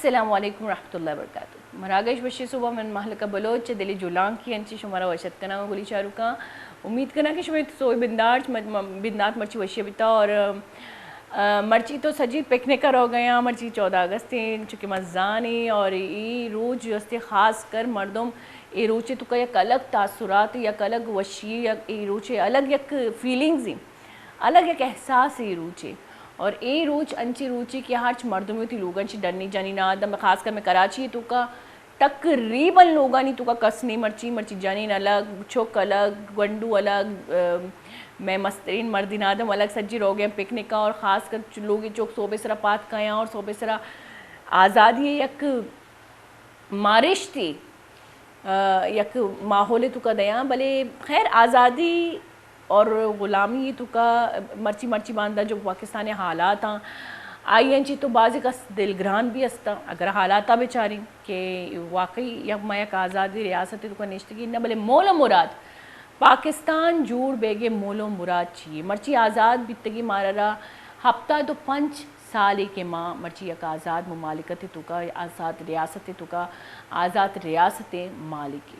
अस्सलामु अलैकुम रहमतुल्लाहि व बरकातुहू मरागश बशी सुबह मन महलका बलोच दिली जुलांग की अंची शुमारा वशत कना गुली शाहरुखा उम्मीद करना कि शुमे सोई बिंदाट मर्ची वशी बिता और मर्ची तो सजी पिकनिक हो गया मर्ची 14 अगस्त चूँकि मज़ानी और ये रोज जस्ते ख़ास कर मर्दम ये रोचे तो एक अलग तासुरात या अलग वशी या ये रोचे अलग एक फीलिंग्स ही अलग एक एहसास ये रोचे और ए रोज अंची रुचि की हाच मर्दों थी लोगन ची डरनी जानी ना दम खास कर मैं कराची तो का तकरीबन लोगा नहीं तो का कसनी मर्ची जानी अलग छोक अलग गंडू अलग मैं मस्तरीन मर्दिन आदम अलग सज्जी रो गए पिकनिक का और ख़ास कर लोग चौक सोबे सरा पात का और सोबे सरा आज़ादी यक मारिश थी यक माहौल तो का दया भले खैर आज़ादी और ग़ुलामी तो का मर्ची बांधा जो पाकिस्तानी हालात हाँ आई अंची तो बाज़ का दिलग्रान भी हस्ता अगर हालात बेचारी कि वाकई यक मयक आज़ादी रियासत तो का निश्तगी न भले मोल मुराद पाकिस्तान जूड़ बेगे मोलो मुराद चाहिए मर्ची आज़ाद बितगी मारा हफ्ता तो 5 साल के माँ मर्ची यक आज़ाद ममालिकत तो का आज़ाद रियासत तो का आज़ाद रियासत मालिक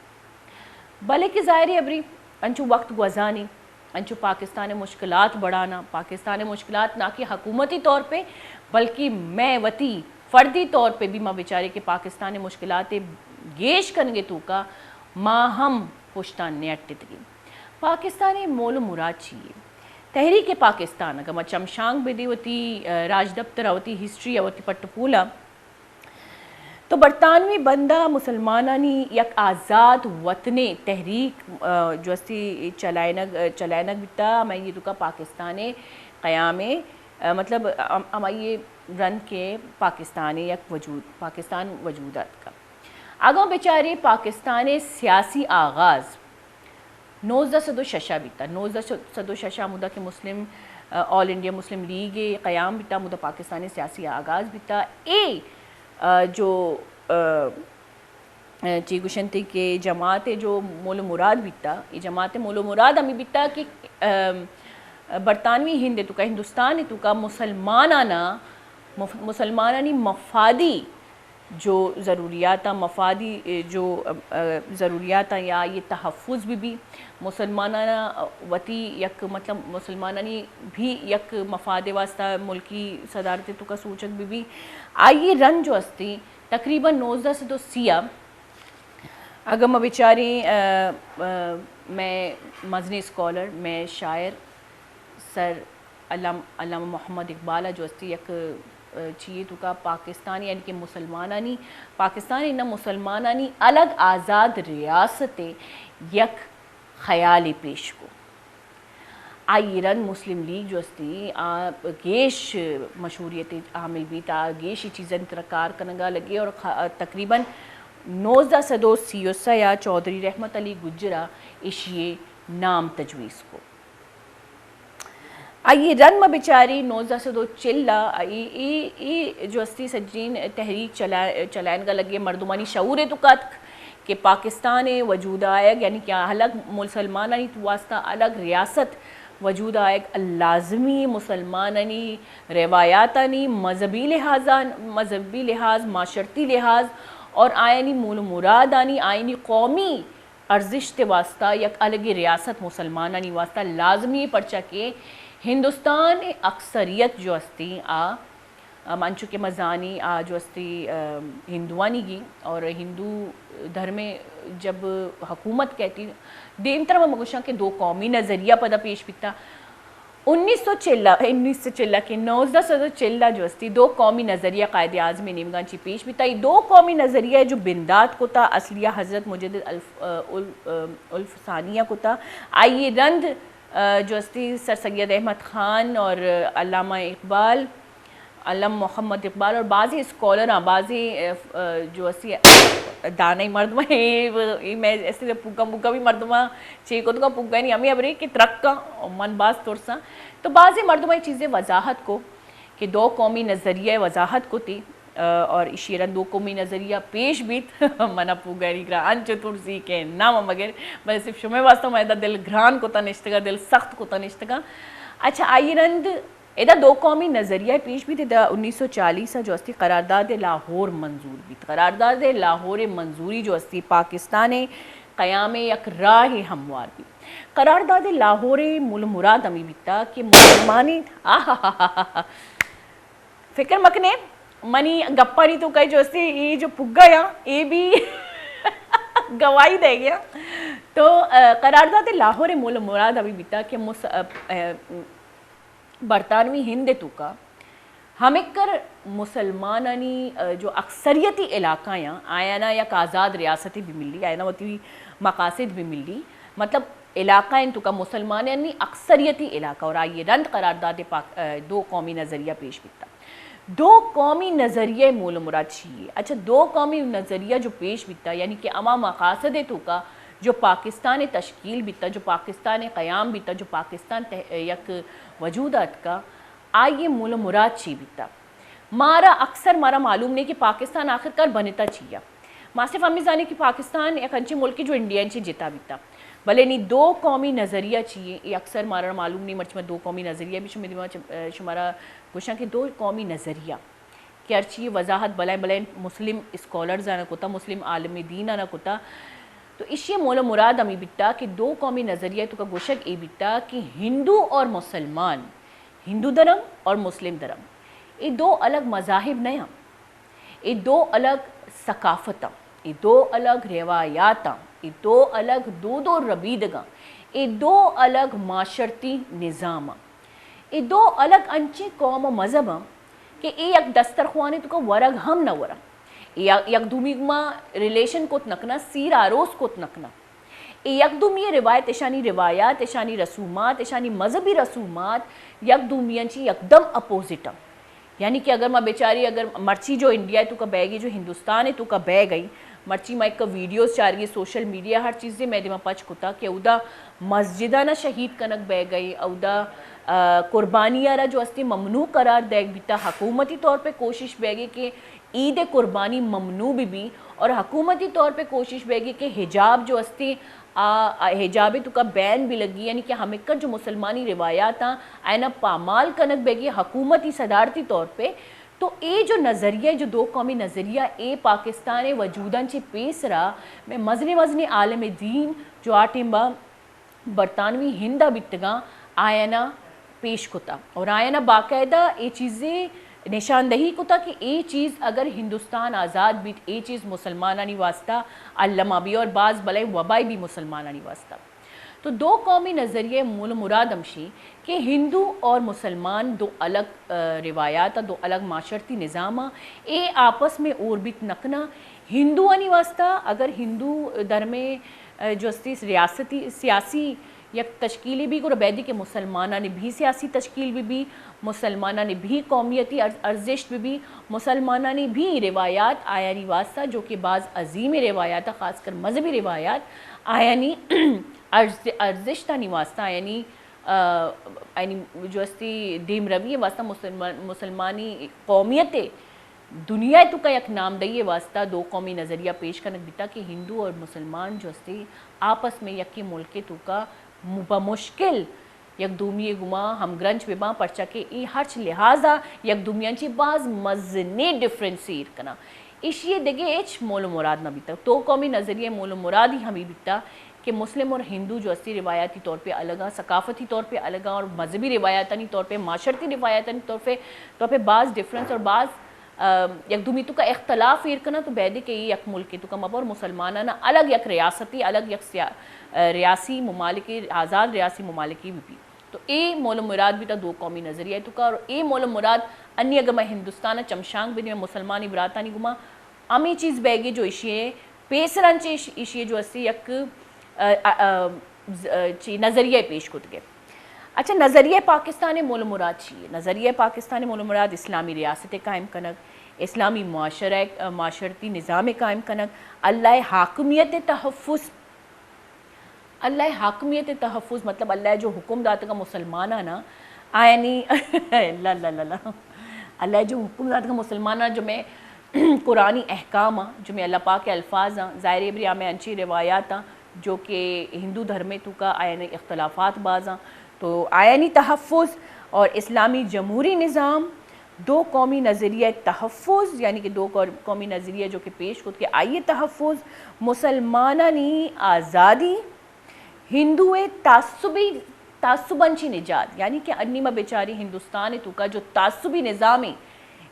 भले कि ज़ाहिर अबरी अंचू वक्त गुजानी अंचू पाकिस्तान मुश्किलात बढ़ाना पाकिस्तान मुश्किलात ना कि हुकूमती तौर पे बल्कि मैं वती फ़र्दी तौर पे भी माँ बेचारे के पाकिस्तान मुश्किलात गेश करेंगे तो का माँ हम पुश्तान ने अट्टितगी पाकिस्तानी मोल मुराद चाहिए तहरीक पाकिस्तान अगर मैं चमशांग बेदी वती राज दफ्तर अवती हिस्ट्री अवती पट्टपूला तो बरतानवी बंदा मुसलमानानी यक आज़ाद वतने तहरीक जो अस्ती चलायनक बिता मैं ये दुका पाकिस्तान क़याम मतलब हमारे रन के पाकिस्तानी यक वजूद पाकिस्तान वजूदात का आगा बेचारे पाकिस्तान सियासी आगाज़ 1906 बिता 1906 मुदा के मुस्लिम ऑल इंडिया मुस्लिम लीग क़याम बिता मुदा पाकिस्तान सियासी आगाज़ बिता जो चीगुशंती के जमात जो मोल मुराद बिता ये जमात मोल मुराद हमें बिता कि बरतानवी हिंद तो का हिंदुस्तान तो का मुसलमानानी मफादी जो ज़रूरियात मफादी जो ज़रूरियात या ये तहफ़्फ़ुज़ भी मुसलमाना वती यक मतलब मुसलमानानी भी यक मफाद वास्ता मुल्की सदारत तो का सूचक भी आइए रन जो अस्ती तकरीबन 19 से तो सिया अगर मैं बेचारी मैं मजनी स्कॉलर मैं शायर सर अल्लामा मोहम्मद इकबाल जो अस्ती यक चाहिए तो का पाकिस्तान यानी कि मुसलमानानी पाकिस्तान ना मुसलमानानी अलग आज़ाद रियासतें यक ख़याल पेश को आयरन मुस्लिम लीग जो अस्ती गेश मशहूरियत हामिल भी था गेश चीज़ें तरकार कनगा लगे और तकरीबन 19 सदो सियोसा या चौधरी रहमत अली गुजरा इशिये नाम तजवीज़ को आइए रन में बेचारी 19 सदो चिल्ला ये जो अस्ती सज्जीन तहरीक चलान का लगे मर्दुमानी शऊर तो कत कि पाकिस्तान वजूद आयग यानी कि अलग मुसलमानी वास्ता अलग रियासत वजूद आयग लाजमी मुसलमानी रवायातानी मजहबी लिहाज माशरती लिहाज और आयनी मूल मुरादानी आयनी कौमी अर्जिश ते वास्ता यक अलग रियासत मुसलमानानी वास्ता लाजमी पर्चा के हिंदुस्तान अक्सरियत जो अस्ती मानचू के मज़ानी जो अस्ती हिंदुआनी की और हिंदू धर्म में जब हुकूमत कहती देवतर व मगुशा के दो कौमी नज़रिया पदा पेश पिता 1904 के 19 सदो चिल्ला जो अस्ती दो कौमी नज़रिया कायदे आज़म निमगांची पेश पिता ये दो कौमी नज़रिया जो बिंदात को था असलिया हज़रत मुजद्दिद उल्फ सानिया को था आइए रंद जो अस्ती सर सैयद अहमद ख़ान और अल्लामा इकबाल अल्लामा मोहम्मद इकबाल और बाज़ी स्कॉलर बाज़ी जो अस्ती दाना मर्द में मैं ऐसे पुग्गा भी मर्द में चे को तो पुग्गा नहीं हमें अबरे कि तरक्का मन बाज तोरसा तो बाज़ी मर्द में चीज़ें वजाहत को कि दो कौमी नज़रिया वजाहत को थी और इशीरन दो कौमी नज़रिया पेश भी मना पुगरी ग्रान चतुर्सी के नाम वगैरह मैं सिर्फ शुमे वास्तव में दिल घरान को तनिश्तगा दिल सख्त को तनिश्तगा अच्छा आयरंद एदा दो कौमी नज़रिया पेश भी थे 1940 जो अस्ती करारदाद लाहौर मंजूर भी करारदाद लाहौर मंजूरी जो अस्ती पाकिस्तान क़याम यक राह हमवार भी करारदाद लाहौर मुल मुराद अमी बीता कि मुसलमानी फिक्र मकने मनी गप्पारी तो कई जो अस्ती ये जो पुग्गा या ये भी गवाही दे गया। तो करारदाद लाहौर मुल मुराद अभी बीता कि बरतानवी हिंद तुका हमेकर मुसलमानी जो अक्सरियती इलाका या आयाना या आज़ाद रियासती भी मिली आयना वती मकासद भी मिली मतलब इलाका इन तुका मुसलमान यानी अक्सरियती इलाका और आइए रंद करारदाद दो कौमी नज़रिया पेश बीता दो कौमी नज़रिए मूल मुराद चाहिए। अच्छा दो कौमी नज़रिया जो पेश बीता यानी कि अमा मकासद तुका जो पाकिस्तान तश्कील बीता जो पाकिस्तान क़याम बीता जो पाकिस्तान यक वजूदात का आइए मूल मुराद ची बीता मारा अक्सर मारा मालूम नहीं कि पाकिस्तान आखिरकार बनता चाहिए मासिफ हमें जाने कि पाकिस्तान एक अच्छे मुल्क की जो इंडियन ची जिता बीता भले नहीं दो कौमी नज़रिया चाहिए ये अक्सर मारा मालूम नहीं मर्च में दो कौमी नज़रिया भी शुमारा गुशा के दो कौमी नज़रिया कि अर्ची वजाहत बलाए बलाए मुस्लिम स्कॉलर्स आना कोता मुस्लिम आलम दीन आना कोता तो इसे मोला मुराद अमी बिट्टा कि दो कौमी नज़रिया तो का गोशक ए बिट्टा कि हिंदू और मुसलमान हिंदू धर्म और मुस्लिम धर्म ये दो अलग मज़ाहिब नहीं ये दो अलग सकाफ़त ये दो अलग रिवायात ये दो अलग दो रबीदगा ये दो अलग माशरती निज़ाम ये दो अलग अंचे कौम मज़हब कि ये एक दस्तरख्वान तो का वरग हम न वरा यकदूमीमा रिलेशन कोत नकना सीर आरोस कोत नकना यकदूमी रिवायत एशानी रिवायात एशानी रसूमात एशानी मजहबी रसूमात यकदूमियांची एकदम अपोजिट यानी कि अगर मैं बेचारी अगर मर्ची जो इंडिया तो का बह गई जो हिंदुस्तान है तो का बह गई मर्ची मैं एक वीडियोस चाह रही है सोशल मीडिया हर चीज़ें मैं दिमा पच कुता कि उदा मस्जिदा ना शहीद कनक बह गई उदा कुर्बानियारा जो अस्ती ममनू करार देख बीता हकूमती तौर पे कोशिश बह गई कि ईद कुर्बानी ममनू भी और हकूमती तौर पे कोशिश बेगी कि हिजाब जो अस्ती हिजाब तो का बैन भी लगी यानी कि हमें जो मुसलमानी रिवायात आयना पामाल कनक बेगी हकूमती सदारती तौर पे तो ये जो नज़रिया जो दो कौमी नज़रिया ए पाकिस्तान वजूदन चे पेश रहा मैं मजनी मजनी आलम दीन जो आटिम्बा बरतानवी हिंदा बितगा आयना पेश कोता और आयना बाकायदा ये चीज़ें निशानदही को था कि ये चीज़ अगर हिंदुस्तान आज़ाद भी ये चीज़ मुसलमानानी वास्ता अल्लमा भी और बाज़ बले वबाई भी मुसलमानानी वास्ता तो दो कौमी नज़रिए मूल मुराद अमशी कि हिंदू और मुसलमान दो अलग रिवायात दो अलग माशरती निज़ाम ये आपस में ओरबित नकना हिंदुआनी वास्ता अगर हिंदू धर्म जो रियासती सियासी या तश्कीली भी गुर बैदी के मुसलमाना ने भी सियासी तश्कील भी मुसलमाना ने भी कौमियती अर्जिश भी मुसलमाना ने भी रिवायात आयानी वास्ता जो कि बाज़ अजीम रिवायात ख़ासकर मजहबी रिवायात आयानी अर्जिश तानी वास्ता यानी यानी जो अस्ती दीम रवी वास्ता मुसलमानी कौमियत दुनिया तो का एक नाम दई वास्ता दो कौमी नज़रिया पेश करने बीता कि हिंदू और मुसलमान जो अस्ती आपस में यकी मुल्क तो का बमुश्किल यकदूमी गुमा हम ग्रंच बेबा पर्चा के ई हर्च लिहाजा यकदूमियांची बाज मजने डिफरेंसीर कना इशिए देगे एच मोल मुराद ना बीता तो कौमी नज़रिए मोल मुराद ही हमें बीता कि मुस्लिम और हिंदू जो अस्ती रिवायाती तौर पे अलग सकाफती तौर पे अलग और मजहबी रिवायाती तौर पे माशरती रिवायाती तौर पे बाज़ डिफरेंस और बाज़ यकदूमी तो का इख्तलाफ इरकना तो बैदे के यक मुल्क तो कम और मुसलमान ना अलग यक रियासती अलग यक रियासी ममालिक आज़ाद रियासी ममालिक भी तो ए मोल मुराद भी था दो कौमी नज़रिया तो का और ए मोल मुराद अन्य गमा हिंदुस्तान चमशांग भी मुसलमानी बरातानी गुमा अमी चीज़ बैगे जो इशिए पेसरांचे इशिए जो अस्सी यक नज़रिया पेश खुद गए। अच्छा नज़रिया पाकिस्तान मोल मुराद चाहिए नज़रिया पाकिस्तान मोल मुराद इस्लामी रियासत कायम कनक इस्लामी माशरती निज़ाम कायम कनक अल्लाह हाकमियत तहफ़्फ़ुज़ अल्लाह हाकमियत तहफ़्फ़ुज़ मतलब अल्लाह जो हुक्म दाता का मुसलमान ना आयानी अल्लाह जो हुक्म दाता का मुसलमान जो मैं कुरानी अहकाम जो मैं अल्लाह पाक के अल्फाज ज़ाहिर बरिया में अच्छी रिवायात जो कि हिंदू धर्म तो का आयानी इख्तलाफात बाज़ा तो आयानी तहफ़्फ़ुज़ और इस्लामी जमहूरी निज़ाम, दो कौमी नज़रिया तहफ़्फ़ुज़ यानी कि दो कौमी नज़रिया जो कि पेश खुद के आइए तहफ़्फ़ुज़, मुसलमानानी आज़ादी, हिंदुए तासुबंची निजात यानी कि अन्नीमा बेचारी हिंदुस्तान तो का जो तासुबी निज़ामी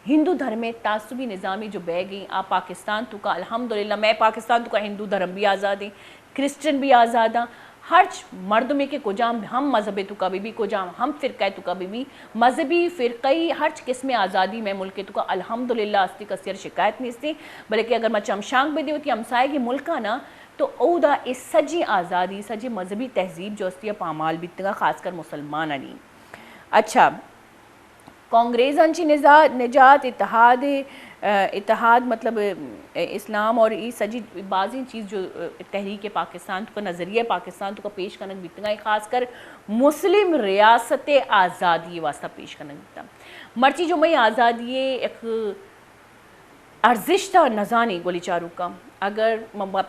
हिंदू धर्म में तासुबी निज़ामी जो बह गई आ पाकिस्तान तो का अल्हम्दुलिल्लाह मैं पाकिस्तान तो का हिंदू धर्म भी आज़ाद है, क्रिश्चियन भी आज़ाद हाँ, हर मर्द में के कुजाम हम मजहब तो कभी भी कुजाम हम फ़िरक़ा तो कभी भी मजहबी फ़िरक़ई हर किस्म आज़ादी में मुल्क तो का अल्हम्दुलिल्लाह अस्ती कसियर शिकायत नहीं थी। बल्कि अगर मैं चमशांग भी दी होती हमसाए की मुल्क ना तो ओदा इस सजी आज़ादी सजी मजहबी तहजीब जो अस्ती पामाल बितगा खासकर मुसलमान नहीं। अच्छा, कांग्रेज़ांची निजात इत्तेहाद मतलब इस्लाम और ये सजी बाज़ी चीज़ जो तहरीक पाकिस्तान तो का नज़रिया पाकिस्तान तो का पेश करना बितगा खासकर मुस्लिम रियासत आज़ादी वास्ता पेश करना बिता मर्ची जो मई आज़ादी एक अर्जिश था नज़ानी गोली चारू का अगर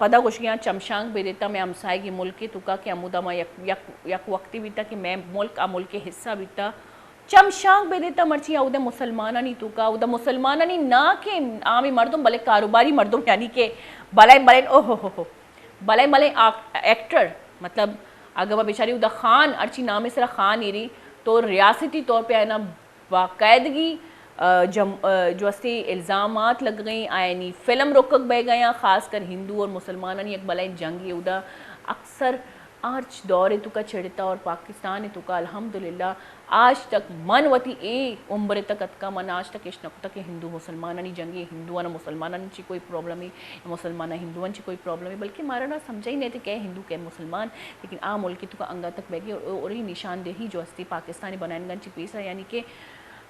पदा गुशियाँ चमशांग बेदेता मैं हमसाएगी मुल्क तुका के अमुदा मैं यक वक्ती बीता कि मैं मुल्क के हिस्सा बीता चमशांग बेदेता मर्ची उदा मुसलमाना नहीं तुका उदा मुसलमाना नहीं ना के आमी मर्दों भले कारोबारी मर्दों यानी के भले भले ओहो हो भले भले एक्टर मतलब अगर वह बेचारी उदा खान अर्ची नाम सरा खान इरी तो रियासती तौर पे है ना बाकायदगी जो अस्ती इल्ज़ामात लग गई आयनी फ़िल्म रोकक बह गया खासकर हिंदू और मुसलमान एक भले जंग उदा अक्सर आर्च दौर तुका छिड़ता और पाकिस्तान तुका अल्हम्दुलिल्लाह आज तक मनवती ए उम्र तक अतका मन आज तक इश्न तक हिंदू मुसलमान जंगी हिंदुआ मुसलमान ची कोई प्रॉब्लम है मुसलमान हिंदुआ ची कोई प्रॉब्लम है बल्कि मारा ना समझा ही नहीं थे क्या हिंदू क्या मुसलमान लेकिन आ मुल्क तुका अंगा तक बह गई और ही निशानदेही जो अस्ती पाकिस्तानी बनानगंज पेशरा यानी कि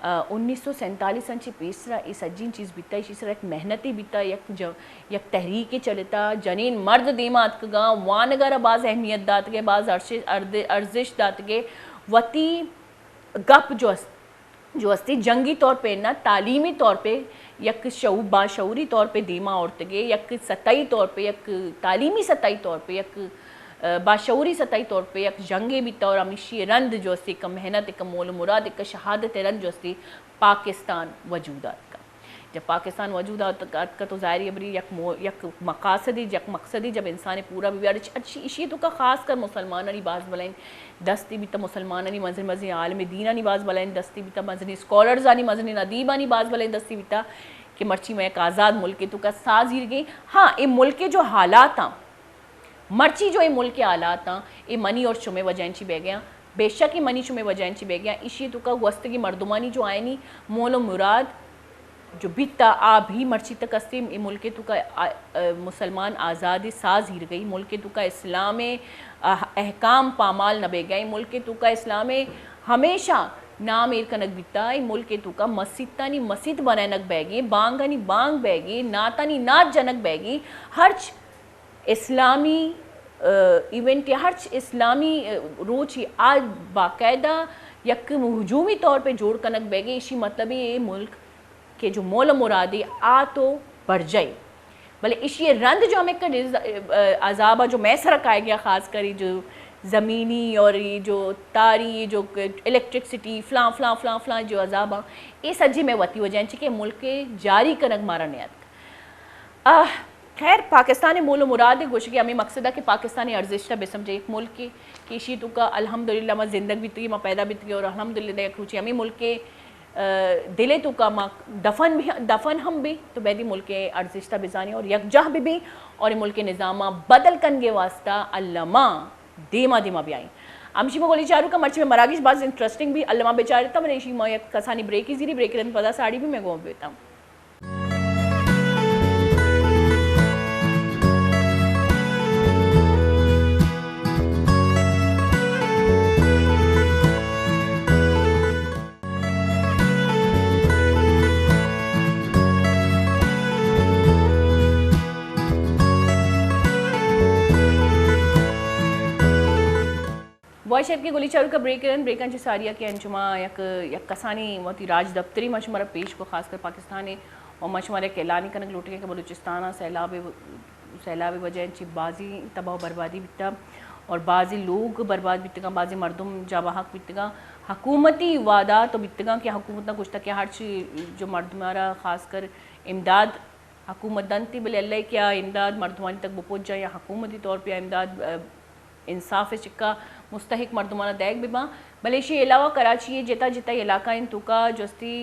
1947 पेसरा ये सज्जीन चीज़ बीता इसी एक मेहनती बीता यक तहरीक चलता जनीन मर्द दीमात गाँव वानगर बाज़ अहमियत दात के बाज़ अर्जिश दात के वती गप जो अस्ती जंगी तौर पे ना तालीमी तौर पे यक बाशऊरी तौर पे दीमा औरत के यक सतही तौर पे यक तालीमी सतही तौर पे यक बाशऊरी सतही तौर पे एक जंगे भी तौर अमीशी रंद जो अस्ती एक मेहनत एक मोल मुराद एक शहादत रंद जो अस्ती पाकिस्तान वजूदात का जब पाकिस्तान वजूदात का तो ज़ाहिर अबरी यक मकसदी जब इंसान पूरा भी अच्छी इशी तो का ख़ास कर मुसलमान बाज़ बलाइन दस्ती भी तो मुसलमान मजहब मजहब आलम दीना बाज़ बलाइन दस्ती भी तो मजहब स्कॉलर्स आनी मजहब अदीबा बाज़ बलाइन दस्ती भी था कि मर्ची में एक आज़ाद मुल्क तो का साज गिर गई। हाँ ये मुल्क के जो हालात हाँ मर्ची जो ये मुल्क के हालात हाँ ये मनी और शुमे वजैंची बह गया बेशक ही मनी शुमे वजैंची बह गया इशी तो का वस्त की मर्दुमानी जो आयनी मोलो मुराद जो बिता आ भी मर्ची तक अस्ती मुल्क तो का मुसलमान आज़ादी साज हिर गई मुल्क तो का इस्लाम अहकाम पामाल न बह गई मुल्क तो का इस्लाम हमेशा नाम एर कनक बिता मुल्क तो का मस्जिद मस्जिद बनानक बह गई बांगानी बांग बह गई नातानी नात जनक बह गई हर इस्लामी इवेंट या हर इस्लामी रोज ही आज बाकायदा यक हजूमी तौर पे जोड़ कनक बह गई इसी मतलब ये मुल्क के जो मोल मुरादी आ तो बढ़ जाए भले इसी रंद जो हमें कर अजाबा जो मैसरक आया गया ख़ास कर जो ज़मीनी और ये जो तारी जो इलेक्ट्रिसिटी फ़लाँ फ़लाँ फ़लाँ फ़लाँ जो अजाबा ये सज्जी में वती हो जाए कि मुल्क के जारी कनक मारा नियत खैर पाकिस्तानी मूल मुराद गोश कि हमें मकसद है कि पाकिस्तानी अर्जिश बेसम एक मुल्क की शी तो का अल्हम्दुलिल्लाह मैं ज़िंदगी बीती मैं पैदा बीती और अल्हम्दुलिल्लाह एक रुचि हमें मुल्क के दिले तो का माँ दफन हम भी तो बैदी मुल्क के अर्जिश बिजानी और यकजह भी और मुल्क के निज़ामा बदल कन के वास्ता अल्लमा देमा देमा भी आई अमशी में गोली चारू का मर्ची में मरागिश बात इंटरेस्टिंग भी अल्लमा बेचारे था मैंने इसी मैं कसानी ब्रेक ही जीरी ब्रेक रन पता साड़ी भी मैं गोम बेता हूँ। वॉइस शेप के गोली चारू का ब्रेकन सारिया के अंजुमा यक कसानी मोती राज दफ्तरी मशमरा पेश को खासकर पाकिस्तान और मशमरा के लानी कनक लुटिया के बलूचिस्तान सैलाब वजह बाजी तबाह बर्बादी बिता और बाज़ी लोग बर्बाद बितगा, बाज़ी मर्दम जाबाहक बितगा, हकूमती वादा तो बितगा कि हुकूमत ना कुछ तक हर चीज़ जो मर्दमारा खासकर इमदाद हुकूमत दंती बले अल्लाह क्या इमदाद मर्दमानी तक पहुँच जाए या हुकूमती तौर पर इमदाद इंसाफ चिक्का मुस्तहिक मर्दमाना दैग बिबा मलेशिया अलावा कराची जिता जिता इलाका इन तुका जस्ती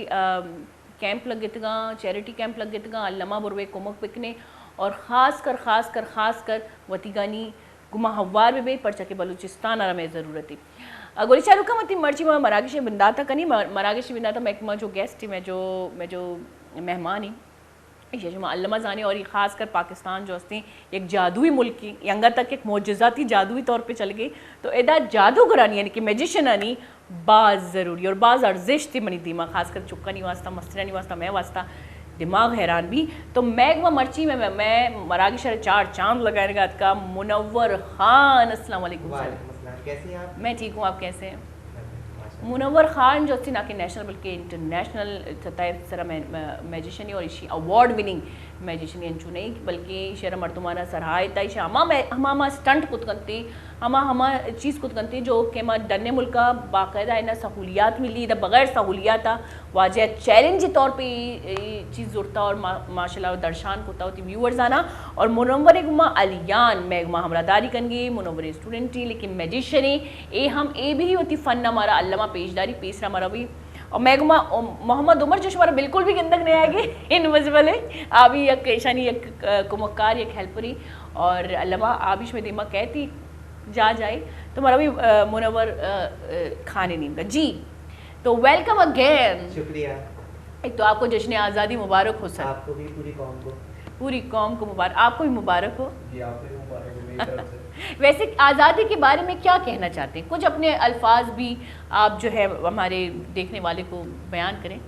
कैंप लगेतगा, चैरिटी कैंप लगेतगा, अल्लमा बुरवे कुमक पिकने और ख़ास कर वतीगानी गुमा हवार में बे परचा के बलूचिस्तान आरा में ज़रूरत है गोली चारुका मती मर्ची में मराकेश बिंदाता कनी मराकेश बिंदाता महकमा जो गेस्ट थी मैं जो मेहमान ही यशमा अल्लमा जाने और ये ख़ासकर पाकिस्तान जो हस्ती एक जादुई मुल्क की यंगा तक एक मौजज़ाती जादुई तौर पे चल गई तो एदा जादूगरानी यानी कि मैजिशियन आनी बाज़ ज़रूरी और बाज़ अर्जिश थी मनी दिमाग खासकर चुक्का नहीं वास्ता मस्तिना नहीं वास्ता मैं वास्ता दिमाग हैरान भी तो मैगमा मर्ची में मैं मरागी शहर 4 चांद लगाने का मुनव्वर खान अस्सलाम वालेकुम सर। कैसी हैं आप? मैं ठीक हूँ, आप कैसे हैं? मुनव्वर खान जो थी ना कि नेशनल बल्कि इंटरनेशनल सरा मैजिशियन और इसी अवार्ड विनिंग मैजिशियन नहीं बल्कि शरा मर्दमाना सराहता इशा हमा स्टंट कुतकंती हमा चीज़ कुतकंती जो कि डन्ने मुल्क का बाकायदा है ना सहूलियात मिली द बगैर सहूलियात वाजह चैलेंज के तौर पे चीज़ जुड़ता और माशाल्लाह दर्शान होता होती व्यूअर्स आना और मुनव्वर गुमा अलियान मैगमा हमरादारी कनगी मुनव्वर स्टूडेंट थी लेकिन मैजिशियन ए हम ए भी होती फ़न हमारा अल्लमा पेशदारी पेशरा हमारा भी और मैगमा मोहम्मद उमर जो हमारा बिल्कुल भी गंदक नहीं आएगी इन वजबल आबी एक ईशानी एक कुमक्कार एक हेल्परी और अल्लमा आबिश में दिमा कहती जा जाए तो हमारा भी मुनव्वर खाने नहीं जी तो वेलकम अगेन। शुक्रिया। एक तो आपको जश्न आज़ादी मुबारक हो सर। आपको भी पूरी कौम को मुबारक, आपको भी मुबारक हो जी। आपको भी मुबारक हो मेरी तरफ से। वैसे आज़ादी के बारे में क्या कहना चाहते हैं? कुछ अपने अल्फाज भी आप जो है हमारे देखने वाले को बयान करें।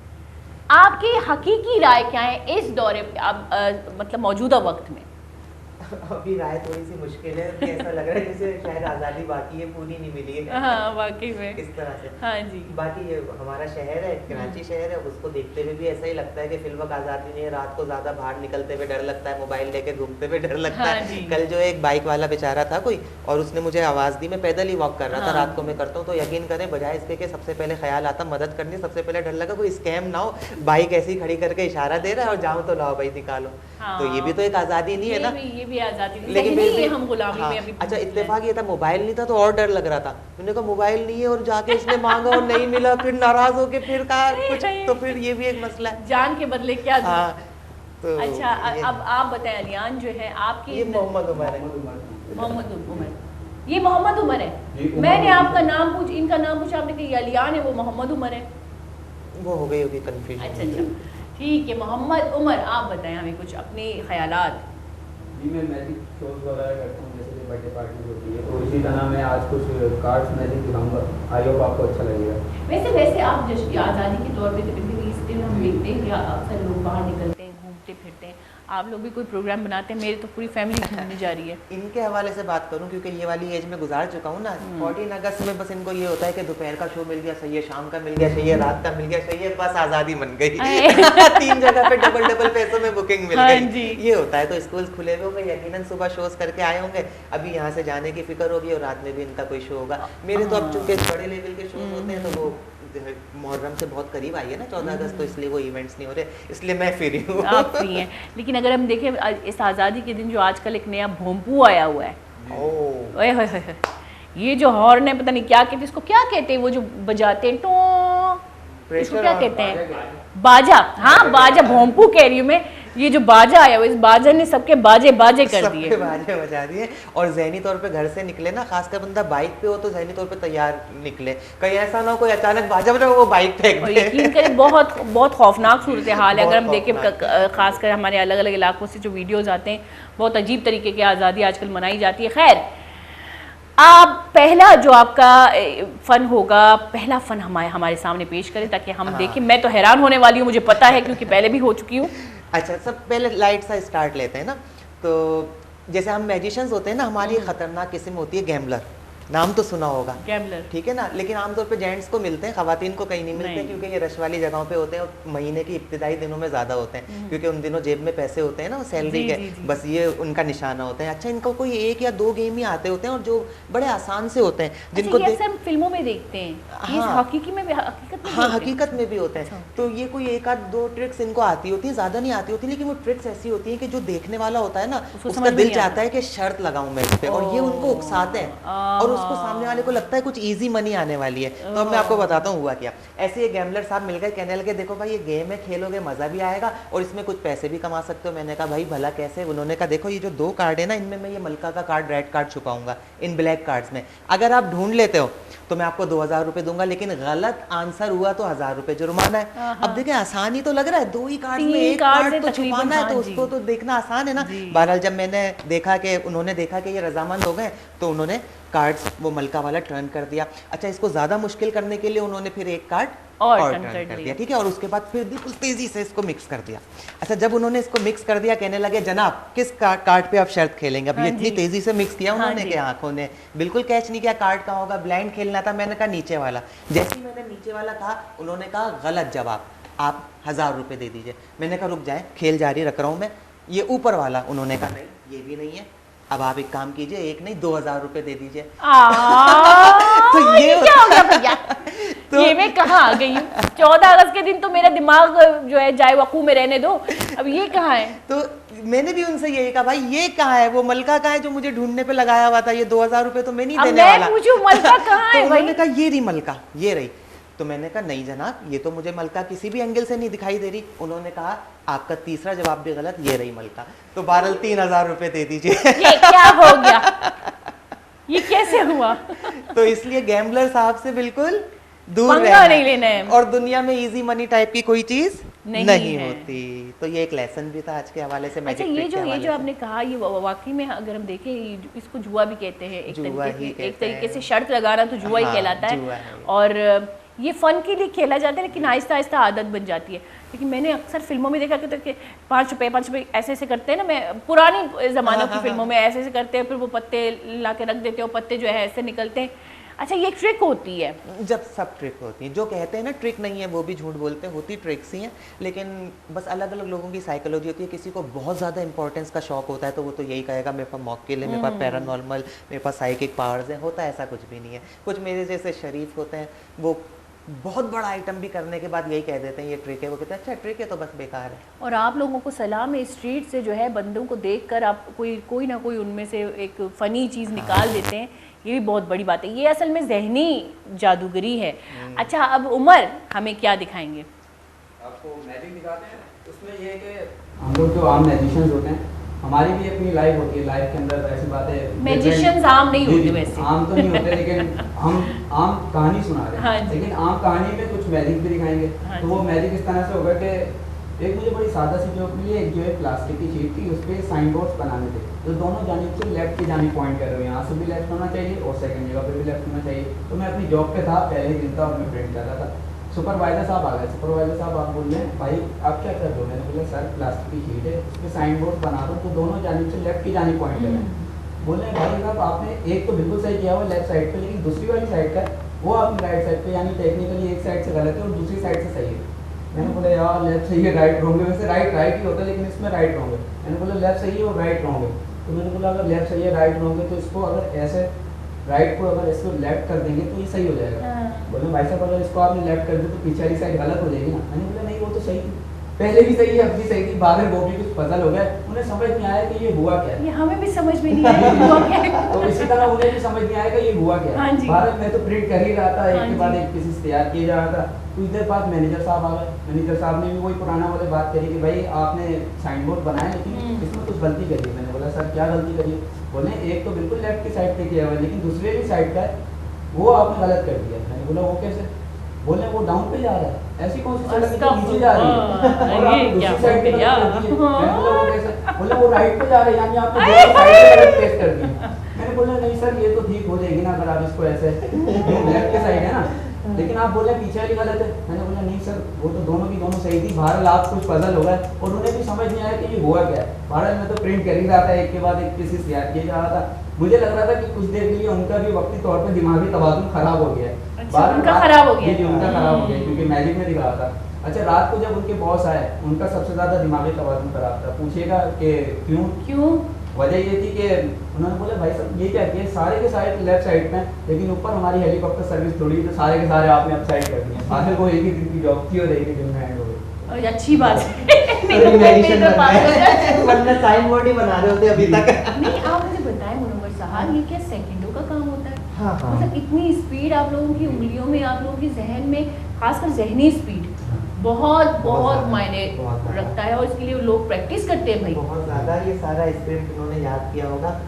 आपकी हकीकी राय क्या है इस दौरे मतलब मौजूदा वक्त में? अभी राय थोड़ी सी मुश्किल है, ऐसा लग रहा है जैसे शायद आज़ादी बाकी है, पूरी नहीं मिली है। हाँ वाकई में इस तरह से। हाँ जी। बाकी ये हमारा शहर है, कराची शहर है, उसको देखते हुए भी ऐसा ही लगता है कि फिल वक्त आज़ादी नहीं है। रात को ज़्यादा बाहर निकलते हुए डर लगता है, मोबाइल लेके घूमते हुए डर लगता है। कल जो एक बाइक वाला बेचारा था कोई और उसने मुझे आवाज़ दी, मैं पैदल ही वॉक कर रहा था, रात को मैं करता हूँ तो यकीन करें बजाय इसके कि सबसे पहले ख्याल आता मदद करनी, सबसे पहले डर लगा कोई स्कैम ना हो, बाइक ऐसी खड़ी करके इशारा दे रहा है और जाऊँ तो लाओ भाई निकालो। तो ये भी तो एक आज़ादी नहीं है ना। ये भी आज़ादी लेकिन नहीं, हम गुलामी में अभी। अच्छा इत्तेफाक ये था मोबाइल नहीं था तो और डर लग रहा था। मैंने कहा मोबाइल नहीं है और जाके इसने मांगा और नहीं मिला, फिर नाराज होके फिर कहा कुछ, तो फिर ये भी एक मसला है। जान के बदले क्या दूँ? हाँ, तो अच्छा अब आप बताएं अलियान जो है आपकी। ये मोहम्मद उमर है। मोहम्मद उमर, ये मोहम्मद उमर है। मैंने आपका नाम पूछ, इनका नाम पूछा, आपने कहा अलियान है, वो मोहम्मद उमर है। वो हो गई होगी कंफ्यूजन। अच्छा ठीक है मोहम्मद उमर, आप बताएं हमें कुछ अपने ख्यालात। जी मैं मैजिक शोज वगैरह करता हूँ, जैसे बर्थडे पार्टी होती है तो इसी तरह मैं आज कुछ कार्ड्स मैजिक दिखाऊंगा, आई होप आपको अच्छा लगेगा। वैसे आप जश्न आज़ादी के तौर पे कभी इस दिन हम देखते हैं कि अक्सर लोग बाहर निकलते हैं, घूमते फिरते हैं, आप लोग भी कोई प्रोग्राम बनाते हैं? मेरी तो पूरी फैमिली घूमने जा रही है। इनके हवाले से बात करूं क्योंकि ये वाली एज में गुजार चुका हूं ना। 14 अगस्त में बस इनको ये होता है कि दोपहर का शो मिल गया सही है, शाम का मिल गया सही है, रात का मिल गया सही है, बस आज़ादी बन गई। 3 जगह पे डबल पैसों में बुकिंग मिल गई। ये होता है। तो स्कूल खुले हुए होंगे, यकीनन सुबह शोज करके आए होंगे, अभी यहाँ से जाने की फिक्र होगी और रात में भी इनका कोई शो होगा। मेरे तो अब चूंकि बड़े लेवल के शोज होते हैं तो वो मुहर्रम से बहुत करीब आई है ना 14 अगस्त, तो इसलिए वो इवेंट्स नहीं हो रहे, इसलिए मैं फ्री हूँ। आप फ्री हैं। लेकिन अगर हम देखें इस आज़ादी के दिन जो आजकल एक नया भोंपू आया हुआ है, ओए होए होए, ये जो हॉर्न है पता नहीं क्या कहते हैं इसको, क्या कहते हैं वो जो बजाते हैं टो, इसको क्या कहते हैं? बाजा। हाँ बाजा, भोंपू कह रही हूँ मैं। ये जो बाजा आया हुआ, इस बाजा ने सबके बाजे बाजे कर दिए, बाजे बजा दिए। और ज़हनी तौर पे घर से निकले ना, खासकर बंदा बाइक पे हो तो ज़हनी तौर पे तैयार निकले, कहीं ऐसा ना हो कोई अचानक बाजा बजा वो बाइक फेंक दे। यकीन करें बहुत खौफनाक सूरत हाल है। अगर हम देखें खासकर हमारे अलग अलग इलाकों से जो वीडियोज़ आते हैं, बहुत अजीब तरीके की आज़ादी आजकल मनाई जाती है। खैर आप पहला जो आपका फ़न होगा, पहला फ़न हमारे सामने पेश करें ताकि हम देखें। मैं तो हैरान होने वाली हूँ, मुझे पता है क्योंकि पहले भी हो चुकी हूँ। अच्छा सब पहले लाइट सा स्टार्ट लेते हैं ना। तो जैसे हम मैजिशियंस होते हैं ना, हमारी खतरनाक किस्म होती है गैम्बलर। नाम तो सुना होगा, गैम्बलर। ठीक है ना, लेकिन आमतौर पे जेंट्स को मिलते हैं, खवातीन को कहीं नहीं मिलते नहीं। क्योंकि ये रश वाली जगहों पे होते हैं और महीने की इब्तिदाई दिनों में ज़्यादा होते हैं क्योंकि उन दिनों जेब में पैसे होते हैं ना, वो सैलरी जी, के, जी, जी। बस ये उनका निशाना होता है। अच्छा, इनको कोई 1 या 2 गेम ही आते होते हैं और जो बड़े आसान से होते हैं, जिनको अच्छा, ये अक्सर हम फिल्मों में देखते हैं, ये हाँ। हकीकी में भी, हकीकत में भी हाँ, होते हैं? हकीकत में भी होते हैं। अच्छा। तो ये कोई 1 आध 2 ट्रिक्स इनको आती होती है, ज़्यादा नहीं आती होती, लेकिन वो ट्रिक्स ऐसी होती हैं कि जो देखने वाला होता है ना, उसको उसका समझ में दिल नहीं चाहता है कि शर्त लगाऊं मैं इस पे, और ये उनको उकसाते हैं और उसको सामने वाले को लगता है कुछ इजी मनी आने वाली है। तो अब मैं आपको बताता हूँ हुआ क्या। ऐसे ये गैम्बलर साहब मिल गए, कहने लगे देखो भाई ये गेम है, खेलोगे मजा भी आएगा और इसमें कुछ पैसे भी कमा सकते हो। मैंने कहा भाई भला कैसे? उन्होंने कहा देखो ये जो 2 कार्ड है ना, इनमें मैं ये मलका का कार्ड, रेड कार्ड छुपाऊंगा इन ब्लैक कार्ड्स में। अगर आप ढूंढ लेते हो तो मैं आपको 2000 रुपए दूंगा, लेकिन गलत आंसर हुआ तो 1000 रुपए जुर्माना है। अब देखें आसान ही तो लग रहा है, 2 ही कार्ड में 1 कार्ड तो छुपाना है, तो उसको तो देखना आसान है ना। बहरहाल जब मैंने देखा कि उन्होंने देखा कि ये रजामंद हो गए तो उन्होंने कार्ड्स वो मलका वाला टर्न कर दिया। अच्छा, इसको ज़्यादा मुश्किल करने के लिए उन्होंने फिर 1 कार्ड और टर्न कर दिया, ठीक है, और उसके बाद फिर बिल्कुल तेजी से इसको मिक्स कर दिया। अच्छा, जब उन्होंने इसको मिक्स कर दिया, कहने लगे जनाब किस कार्ड पे आप शर्त खेलेंगे? अब ये इतनी तेजी से मिक्स किया उन्होंने कि आंखों ने बिल्कुल कैच नहीं किया कार्ड कहाँ होगा, ब्लाइंड खेलना था। मैंने कहा नीचे वाला। जैसे ही मैंने नीचे वाला कहा, उन्होंने कहा गलत जवाब, आप 1000 रुपए दे दीजिए। मैंने कहा रुक जाए, खेल जारी रख रहा हूँ मैं। ये ऊपर वाला, उन्होंने कहा नहीं ये भी नहीं है, अब आप एक काम कीजिए, 1 नहीं 2000 रुपए दे दीजिए। तो ये क्या हो गया भैया? तो ये मैं कहाँ आ गई हूँ? 14 अगस्त के दिन तो मेरा दिमाग जो है जाए वकू में रहने दो, अब ये कहाँ है? तो मैंने भी उनसे यही कहा भाई ये कहाँ है, वो मलका कहाँ है जो मुझे ढूंढने पे लगाया हुआ था? ये 2000 रुपए तो मैं नहीं देने वाला। मैं पूछूं मलका कहाँ है? तो उन्होंने कहा ये रही मलका, ये रही। तो मैंने कहा नहीं जनाब, ये तो मुझे मलका किसी भी एंगल से नहीं दिखाई दे रही। उन्होंने कहा आपका तीसरा जवाब भी गलत, ये रही मलका। तो बहरहाल 3000 रुपए दे दीजिए। ये क्या हो गया? ये कैसे हुआ? तो इसलिए गैम्बलर साहब से बिल्कुल दूर पंगा नहीं लेना है, और दुनिया में इजी मनी टाइप की कोई चीज नहीं है। होती। तो ये एक लेसन भी था आज के हवाले से। अच्छा, ये जो आपने कहा, ये वाकई में अगर हम देखें इसको जुआ भी कहते हैं, एक तरीके से शर्त लगाना तो जुआ ही कहलाता है। और ये फन के लिए खेला जाता है, लेकिन आहिस्ता आहिस्ता आदत बन जाती है। लेकिन मैंने अक्सर फिल्मों में देखा कि 5 रुपए ऐसे ऐसे करते हैं ना, मैं पुरानी ज़मानों की फिल्मों में ऐसे ऐसे करते हैं, फिर वो पत्ते ला के रख देते हो, पत्ते जो है ऐसे निकलते हैं। अच्छा, ये ट्रिक होती है? जब सब ट्रिक होती है, जो कहते हैं ना ट्रिक नहीं है वो भी झूठ बोलते हैं, होती ट्रिक्स ही हैं, लेकिन बस अलग अलग लोगों की साइकोलॉजी होती है। किसी को बहुत ज़्यादा इंपॉर्टेंस का शौक होता है तो वो तो यही कहेगा मेरे पास मौकिल है, मेरे पास पैरानॉर्मल, मेरे पास साइकिक पावर्स हैं। होता है ऐसा कुछ भी नहीं है। कुछ मेरे जैसे शरीफ होते हैं, वो बहुत बड़ा आइटम भी करने के बाद यही कह देते हैं ये ट्रिक है, वो कहते हैं अच्छा ट्रिक है तो बस बेकार है। और आप लोगों को सलाह में स्ट्रीट से जो है बंदों को देखकर आप कोई ना कोई उनमें से एक फ़नी चीज़ निकाल देते हैं, ये भी बहुत बड़ी बात है। ये असल में जहनी जादूगरी है। अच्छा, अब उमर हमें क्या दिखाएंगे? आपको मैजिक दिखाते हैं। उसमें ये है कि हम लोग जो आम मैजिशियंस होते हैं, हमारी भी अपनी लाइफ होती है, लाइफ के अंदर ऐसी बातें। मैजिशियंस आम नहीं होते वैसे, आम तो नहीं होते, लेकिन हम आम कहानी सुना रहे हैं। हाँ, लेकिन आम कहानी में कुछ मैजिक भी दिखाएंगे। हाँ, तो वो मैजिक इस तरह से होगा कि एक मुझे बड़ी सादा सी जॉब मिली, एक जो है प्लास्टिक की शीट थी, उस पर साइन बोर्ड्स बनाने थे। तो दोनों जानिब से लेफ्ट की जानिब पॉइंट कर रहे हो, यहाँ से भी लेफ्ट होना चाहिए और सेकंड जगह पे भी लेफ्ट होना चाहिए। तो मैं अपनी जॉब पे था, पहले दिन था और मैं प्रिंट कर रहा था। सुपरवाइजर साहब आ गए। सुपरवाइजर साहब आप बोल रहे हैं भाई आप क्या कर रहे हो? मैंने बोला सर प्लास्टिक की शीट है, उस पर साइन बोर्ड बना दो तो दोनों जानिब से लेफ्ट की जानिब पॉइंट करें। बोल रहे हैं भाई साहब आपने एक तो बिल्कुल सही किया हुआ लेफ्ट साइड पे, लेकिन दूसरी वाली साइड का वो आपने राइट साइड पे, यानी टेक्निकली एक साइड से गलत है और दूसरी साइड से सही है। मैंने बोला यार लेफ्ट सही है राइट रॉन्ग है, वैसे राइट ही होता है लेकिन इसमें राइट रॉन्ग है। मैंने बोला लेफ्ट सही है और राइट रॉन्ग है। तो मैंने बोला अगर लेफ्ट सही है राइट रॉन्ग है तो इसको अगर ऐसे राइट को अगर इसको लेफ्ट कर देंगे तो ये सही हो जाएगा। बोले भाई साहब अगर इसको आपने लेफ्ट कर दिया तो पीछे वाली साइड गलत हो जाएगी ना। मैंने बोला नहीं वो तो सही थी, पहले भी सही है अब भी सही थी, बाद में वो भी कुछ पजल हो गया, उन्हें समझ नहीं आया कि ये हुआ क्या है। ये हमें भी समझ में नहीं आया हुआ क्या है। तो इसी तरह उन्हें भी समझ नहीं आया कि ये हुआ क्या है। भारत में तो प्रिंट कर ही रहा था, एक के बाद एक किसी से तैयार किया जा रहा था। कुछ देर बाद मैनेजर साहब आ गए। मैनेजर साहब ने भी वही पुराना वाले बात करी कि भाई आपने साइन बोर्ड बनाया लेकिन इसमें कुछ गलती करी है। मैंने बोला सर क्या गलती करी है? बोले एक तो बिल्कुल लेफ्ट की साइड पे किया हुआ है लेकिन दूसरे भी साइड का वो आपने गलत कर दिया। मैंने बोला वो कैसे? बोले वो डाउन पे जा रहा है, ऐसी कौन सी सड़क है नीचे जा रही है और आप दूसरी साइड पे गलत कर दिए। मैंने बोला वो कैसे? बोले वो राइट पे जा रहा है, यानी आपने दोनों साइड पे गलत प्लेस कर दी। मैंने बोला नहीं सर ये तो ठीक हो जाएगी ना अगर आप इसको ऐसे, लेफ्ट के साइड है ना, लेकिन आप बोले पीछे वाली गलत है। मैंने बोला नहीं सर वो तो दोनों की दोनों सही थी। बहरहाल आप कुछ पजल हो गए और उन्हें भी समझ नहीं आया कि ये हुआ क्या है। बहरहाल मैं तो प्रिंट कर ही रहा था, एक के बाद एक पीसेस याद किए जा रहा था। मुझे लग रहा था कि कुछ देर के लिए उनका भी वक्ती तौर पर दिमागी तवाज़ुन खराब हो गया है। अच्छा, उनका खराब हो गया? जी, उनका खराब हो गया क्योंकि मैजिक में दिख रहा था। अच्छा, रात को जब उनके बॉस आए, उनका सबसे ज़्यादा दिमागी तवाज़ुन खराब था। पूछिएगा कि क्यों? वजह ये थी कि उन्होंने बोला भाई साहब ये क्या किया, सारे के सारे लेफ्ट साइड में, लेकिन ऊपर हमारी हेलीकॉप्टर सर्विस थोड़ी, तो सारे के सारे आपने अप साइड कर दिए। आखिर वो एक ही दिन की जॉब थी और एक ही दिन में एंड हो गई। अच्छी बात है। नहीं तो Revaluation तो बन रहा है, वरना साइन बोर्ड ही बना रहे होते अभी तक। नहीं, आप मुझे बताएं मुनव्वर साहब, ये क्या सेकंडों का काम होता है? हाँ, हाँ। मतलब इतनी स्पीड आप लोगों की उंगलियों में, आप लोगों के जहन में, खासकर जहनी स्पीड बहुत बहुत ज़्यादा, मायने बहुत ज़्यादा। रखता है और इसके लिए लोग प्रैक्टिस करते हैं भाई। बहुत ज्यादा ये सारा स्क्रिप्ट इन्होंने याद किया होगा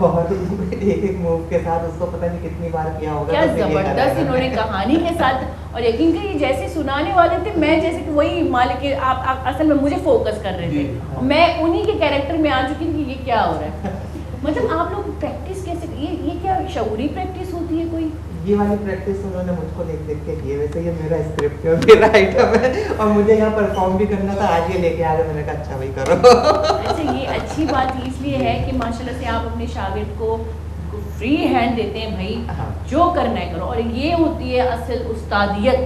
और एक एक मूव के साथ उसको पता नहीं कितनी बार किया होगा। क्या तो फिर ये जबरदस्त करेगा। इन्होंने कहानी के साथ, और यकीन करिए जैसे सुनाने वाले थे, मैं जैसे कि वही मालिक के आप असल में मुझे फोकस कर रहे थे, जी। और मैं उन्हीं के कैरेक्टर में आ चुकी थी कि ये क्या हो रहा है। मतलब आप लोग प्रैक्टिस कैसे, ये क्या शऊरी प्रैक्टिस होती है कोई? ये वाली प्रैक्टिस उन्होंने मुझको देख देख के की है। वैसे ये मेरा स्क्रिप्ट है और मेरा आइटम है और मुझे यहाँ परफॉर्म भी करना था, आज ये लेके आ रहे, मैंने कहा अच्छा भाई करो। अच्छा, ये अच्छी बात इसलिए है कि माशाल्लाह से आप अपने शागिर्द को फ्री हैंड देते हैं भाई, हाँ। जो करना है करो, और ये होती है असल उस्तादियत।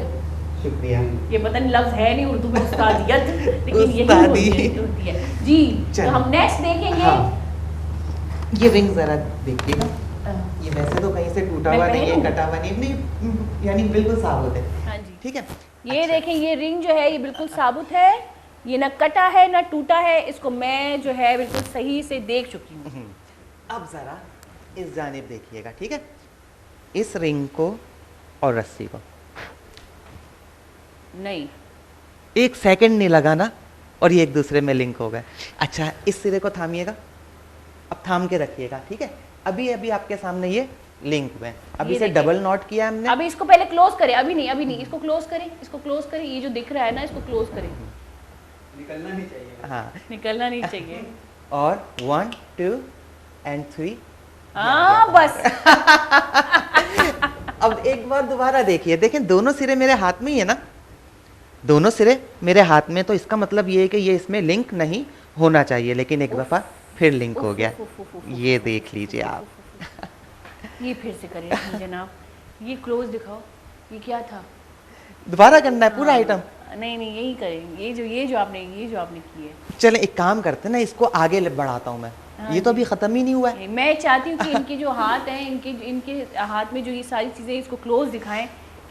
शुक्रिया। ये पता नहीं लफ्ज है नहीं उर्दू में उस्तादियत, लेकिन यही उस्तादी। होती है जी। तो हम नेक्स्ट देखेंगे। हाँ। ये रिंग जरा देखिएगा, ये वैसे तो कहीं से टूटा मैं हुआ नहीं है, पहनूं? कटा हुआ नहीं, यानी बिल्कुल साबुत है। हाँ जी, ठीक है। ये अच्छा। देखें, ये रिंग जो है ये बिल्कुल साबुत है, ये ना कटा है ना टूटा है, इसको मैं जो है बिल्कुल सही से देख चुकी हूँ। अब जरा इस जानिब देखिएगा, ठीक है, इस रिंग को और रस्सी को नहीं, एक सेकंड नहीं लगा ना और ये एक दूसरे में लिंक हो गए। अच्छा, इस सिरे को थामिएगा, अब थाम के रखिएगा, ठीक है। अभी अभी आपके सामने ये लिंक हुए हैं, अब ये इसे देखिए। डबल नॉट किया हमने। अभी इसको पहले क्लोज करें, अभी नहीं, इसको क्लोज करें, इसको क्लोज करें, ये जो दिख रहा है ना इसको क्लोज करें, निकलना नहीं चाहिए। हाँ, निकलना नहीं चाहिए। और 1 2 and 3। हाँ बस। अब एक बार दोबारा देखिए, देखें दोनों सिरे मेरे हाथ में ही है ना, दोनों सिरे मेरे हाथ में, तो इसका मतलब ये है कि ये इसमें लिंक नहीं होना चाहिए, लेकिन एक दफा फिर लिंक हो गया। ये देख लीजिए आप। ये फिर से करें जनाब, ये क्लोज दिखाओ, ये क्या था? दोबारा करना है पूरा हाँ, आइटम। नहीं यही करें, ये जो आपने की है। चले एक काम करते हैं ना, इसको आगे बढ़ाता हूँ मैं, हाँ ये तो जी। अभी खत्म ही नहीं हुआ है। मैं चाहती हूँ कि इनके जो हाथ हैं, इनके हाथ में जो ये सारी चीजें, इसको क्लोज दिखाएं।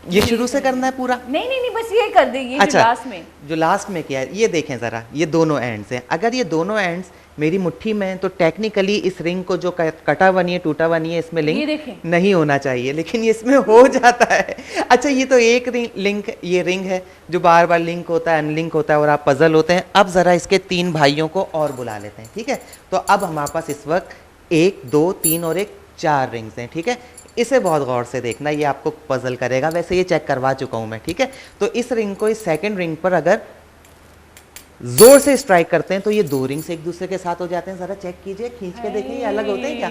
ये शुरू से करना है पूरा? नहीं बस ये कर दे, ये अच्छा, जो लास्ट में। जो लास्ट में किया है, ये देखें ज़रा, ये दोनों एंड्स हैं। अगर ये दोनों एंड्स मेरी मुट्ठी में हैं तो टेक्निकली इस रिंग को जो कटा हुआ नहीं है, टूटा हुआ नहीं है, इसमें ये लिंक देखें। नहीं होना चाहिए, लेकिन ये इसमें हो जाता है। अच्छा, ये तो एक लिंक, ये रिंग है जो बार बार लिंक होता है, अनलिंक होता है और आप पजल होते हैं। अब ज़रा इसके 3 भाइयों को और बुला लेते हैं, ठीक है। तो अब हमारे पास इस वक्त 1 2 3 और 1 4 रिंग्स हैं, ठीक है। इसे बहुत गौर से देखना, ये आपको पजल करेगा। वैसे ये चेक करवा चुका हूँ मैं, ठीक है। तो इस रिंग को इस सेकंड रिंग पर अगर जोर से स्ट्राइक करते हैं तो ये 2 रिंग्स एक दूसरे के साथ हो जाते हैं। जरा चेक कीजिए, खींच के देखिए, ये अलग होते हैं क्या?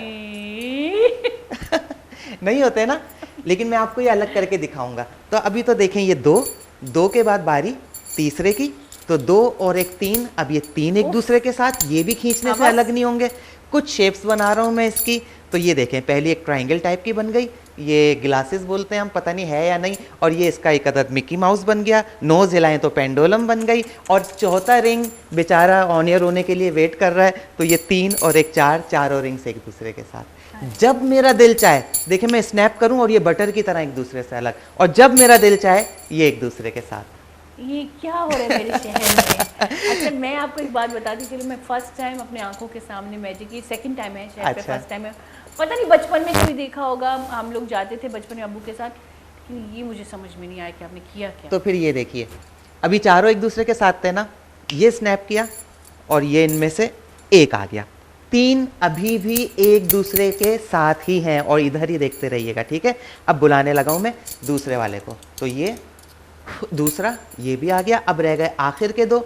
नहीं होते ना, लेकिन मैं आपको ये अलग करके दिखाऊंगा। तो अभी तो देखें, ये 2 के बाद बारी तीसरे की, तो 2 और 1 3, अब ये 3 एक दूसरे के साथ, ये भी खींचने से अलग नहीं होंगे। कुछ शेप्स बना रहा हूँ मैं इसकी, तो ये देखें, पहली एक ट्रायंगल टाइप की बन गई, ये ग्लासेस बोलते हैं हम, पता नहीं है या नहीं, और ये इसका एक अदद मिक्की माउस बन गया। नोज हिलाएं तो पेंडुलम बन गई, और चौथा रिंग बेचारा ऑन एयर होने के लिए वेट कर रहा है, तो ये 3 और 1 4, चारों रिंग्स एक दूसरे के साथ। जब मेरा दिल चाहे, देखें मैं स्नैप करूं और ये बटर की तरह एक दूसरे से अलग, और जब मेरा दिल चाहे ये एक दूसरे के साथ। ये क्या हो रहा है मेरे शहर में? अच्छा, मैं आपको एक बात बताती चलूँ, मैं फर्स्ट टाइम अपने आंखों के सामने मैजिक, ये सेकंड टाइम है शहर पे, अच्छा। फर्स्ट टाइम है। पता नहीं बचपन में कोई देखा होगा, हम लोग जाते थे बचपन में अब्बू के साथ, लेकिन ये मुझे समझ में नहीं आया कि आपने किया क्या। तो फिर ये देखिए, अभी चारों एक दूसरे के साथ थे ना, ये स्नैप किया और ये इनमें से एक आ गया। 3 अभी भी एक दूसरे के साथ ही हैं, और इधर ही देखते रहिएगा, ठीक है। अब बुलाने लगा हूं मैं दूसरे वाले को, तो ये दूसरा, ये भी आ गया। अब रह गए आखिर के 2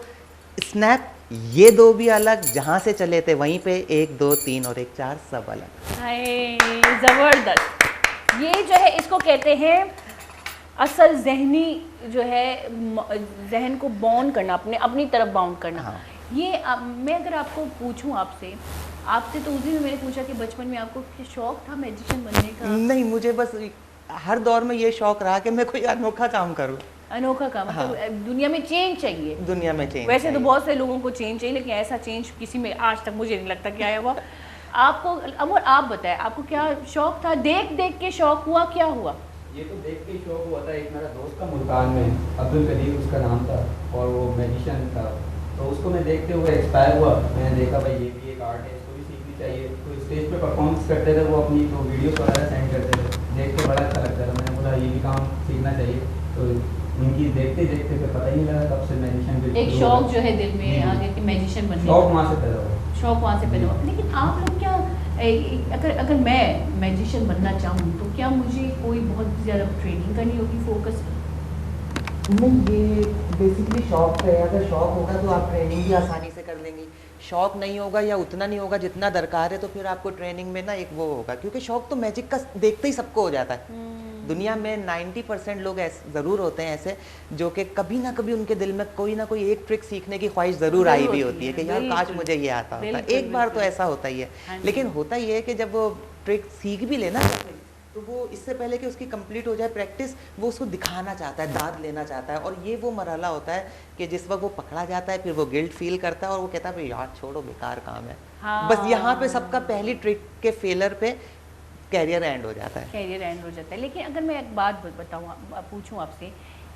स्नैप, ये 2 भी अलग, जहां से चले थे वहीं पे 1 2 3 और 1 4 सब अलग। हाय जबरदस्त। ये जो है इसको कहते हैं असल जहनी जो है, जहन को बाउंड करना, अपनी तरफ बाउंड करना। हाँ। ये मैं अगर आपको पूछूं आपसे तो उस दिन मैंने पूछा कि बचपन में आपको क्या शौक था मैजिशियन बनने का? नहीं, मुझे बस हर दौर में ये शौक रहा कि मैं कोई अनोखा काम करूं। अनोखा काम, हाँ। मतलब दुनिया में चेंज चाहिए। दुनिया में चेंज वैसे तो चाहिए। बहुत से लोगों को चेंज चाहिए, लेकिन ऐसा चेंज किसी में आज तक मुझे नहीं लगता कि आया हुआ। आपको अमर, आप बताएं आपको क्या शौक था? देख देख के शौक हुआ, क्या हुआ? ये तो देख के शौक हुआ था। एक मेरा दोस्त का मुल्तान में, अब्दुल कदीर उसका नाम था, और वो मैजिशियन था, तो उसको मैं देखते हुए एक्सपायर हुआ। मैंने देखा भाई ये भी एक आर्ट है, इसको भी सीखनी चाहिए। तो स्टेज पे परफॉर्मेंस करते थे वो, अपनी तो वीडियोस वगैरह सेंड करते थे, देख के बड़ा अच्छा लगता था। मैंने बोला ये भी काम सीखना चाहिए। तो उनकी देखते देखते फिर पता ही नहीं लगा कब से मैजिशियन एक शौक जो है दिल में आ गया कि मैजिशियन बनने शौक का। वहाँ से पैदा हुआ। शौक वहाँ से पैदा हुआ। लेकिन आप लोग क्या अगर मैं मैजिशियन बनना चाहूँ तो क्या मुझे कोई बहुत ज़्यादा ट्रेनिंग करनी होगी, फोकस? नहीं, ये बेसिकली शौक है। अगर शौक होगा तो आप ट्रेनिंग भी आसानी से कर लेंगी। शौक नहीं होगा या उतना नहीं होगा जितना दरकार है, तो फिर आपको ट्रेनिंग में ना एक वो होगा, क्योंकि शौक तो मैजिक का देखते ही सबको हो जाता है। दुनिया में 90% लोग ऐसे ज़रूर होते हैं ऐसे, जो कि कभी ना कभी उनके दिल में कोई ना कोई एक ट्रिक सीखने की ख्वाहिश ज़रूर आई भी होती है कि यार काश मुझे ये आता होता। बिल्कुल, एक बार तो बिल्कुल। ऐसा होता ही है। हाँ जी। लेकिन होता ये है कि जब वो ट्रिक सीख भी लेना, तो वो इससे पहले कि उसकी कंप्लीट हो जाए प्रैक्टिस, वो उसको दिखाना चाहता है, दाद लेना चाहता है। और ये वो मरहला होता है कि जिस वक्त वो पकड़ा जाता है, फिर वो गिल्ट फील करता है और वो कहता है भाई यार छोड़ो, बेकार काम है। हाँ। बस यहाँ पे सबका पहली ट्रिक के फेलर पे कैरियर एंड हो जाता है। कैरियर एंड हो जाता है। लेकिन अगर मैं एक बात बताऊँ, पूछूँ आपसे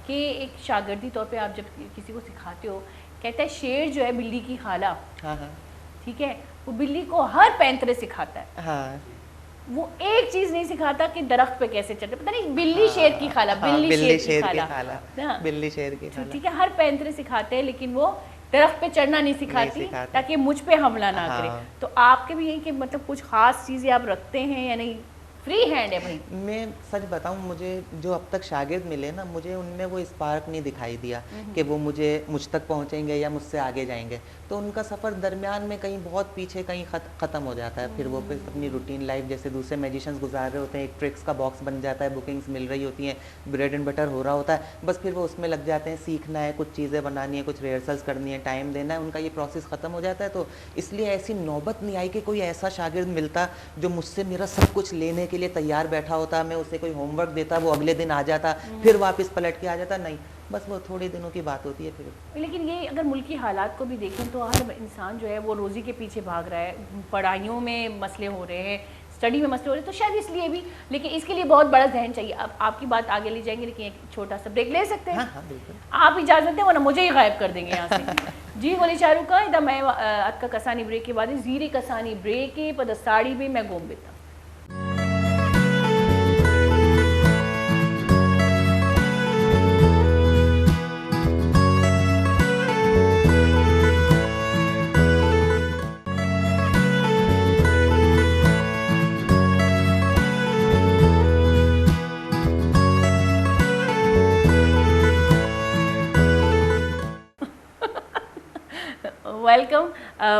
कि एक शागिर्दी तौर पे आप जब किसी को सिखाते हो, कहता है शेर जो है बिल्ली की खाला, हाँ हाँ ठीक है, वो बिल्ली को हर पैंतरे सिखाता है। हाँ वो एक चीज नहीं सिखाता कि दरख्त पे कैसे चढ़े। पता नहीं, बिल्ली शेर की खाला, हाँ, बिल्ली शेर की खाला, खाला, बिल्ली शेर की तो खाला। ठीक है, हर पैंतरे सिखाते हैं, लेकिन वो दरख्त पे चढ़ना नहीं सिखाती ताकि मुझ पे हमला ना करे। हाँ। तो आपके भी यही कि मतलब कुछ खास चीजें आप रखते हैं या नहीं? फ्री हैंड है भाई? मैं सच बताऊं, मुझे जो अब तक शागिर्द मिले ना, मुझे उनमें वो स्पार्क नहीं दिखाई दिया कि वो मुझ तक पहुंचेंगे या मुझसे आगे जाएंगे। तो उनका सफ़र दरमियान में कहीं बहुत पीछे कहीं ख़त्म हो जाता है। फिर वो फिर अपनी रूटीन लाइफ जैसे दूसरे मैजिशियंस गुजार रहे होते हैं, एक ट्रिक्स का बॉक्स बन जाता है, बुकिंग्स मिल रही होती हैं, ब्रेड एंड बटर हो रहा होता है, बस फिर वो उसमें लग जाते हैं, सीखना है, कुछ चीज़ें बनानी है, कुछ रिहर्सल्स करनी है, टाइम देना है, उनका ये प्रोसेस ख़त्म हो जाता है। तो इसलिए ऐसी नौबत नहीं आई कि कोई ऐसा शागिर्द मिलता जो मुझसे मेरा सब कुछ लेने के लिए तैयार बैठा होता, मैं उसे कोई होमवर्क देता, वो अगले दिन आ जाता, फिर वापस पलट के आ जाता। नहीं, बस वो थोड़े दिनों की बात होती है फिर। लेकिन ये अगर मुल्की हालात को भी देखें तो हर इंसान जो है वो रोज़ी के पीछे भाग रहा है, पढ़ाइयों में मसले हो रहे हैं, स्टडी में मसले हो रहे हैं, तो शायद इसलिए भी। लेकिन इसके लिए बहुत बड़ा जहन चाहिए। अब आपकी बात आगे ले जाएंगे, लेकिन एक छोटा सा ब्रेक ले सकते हैं? हाँ हाँ बिल्कुल। आप इजाज़त दें वरना मुझे ही गायब कर देंगे यहाँ से। जी गोली शाहरुख का इधर मैं अत का कसानी ब्रेक के बाद जीरे कसानी ब्रेक के पदस्ताड़ी भी मैं गोम बेता। वेलकम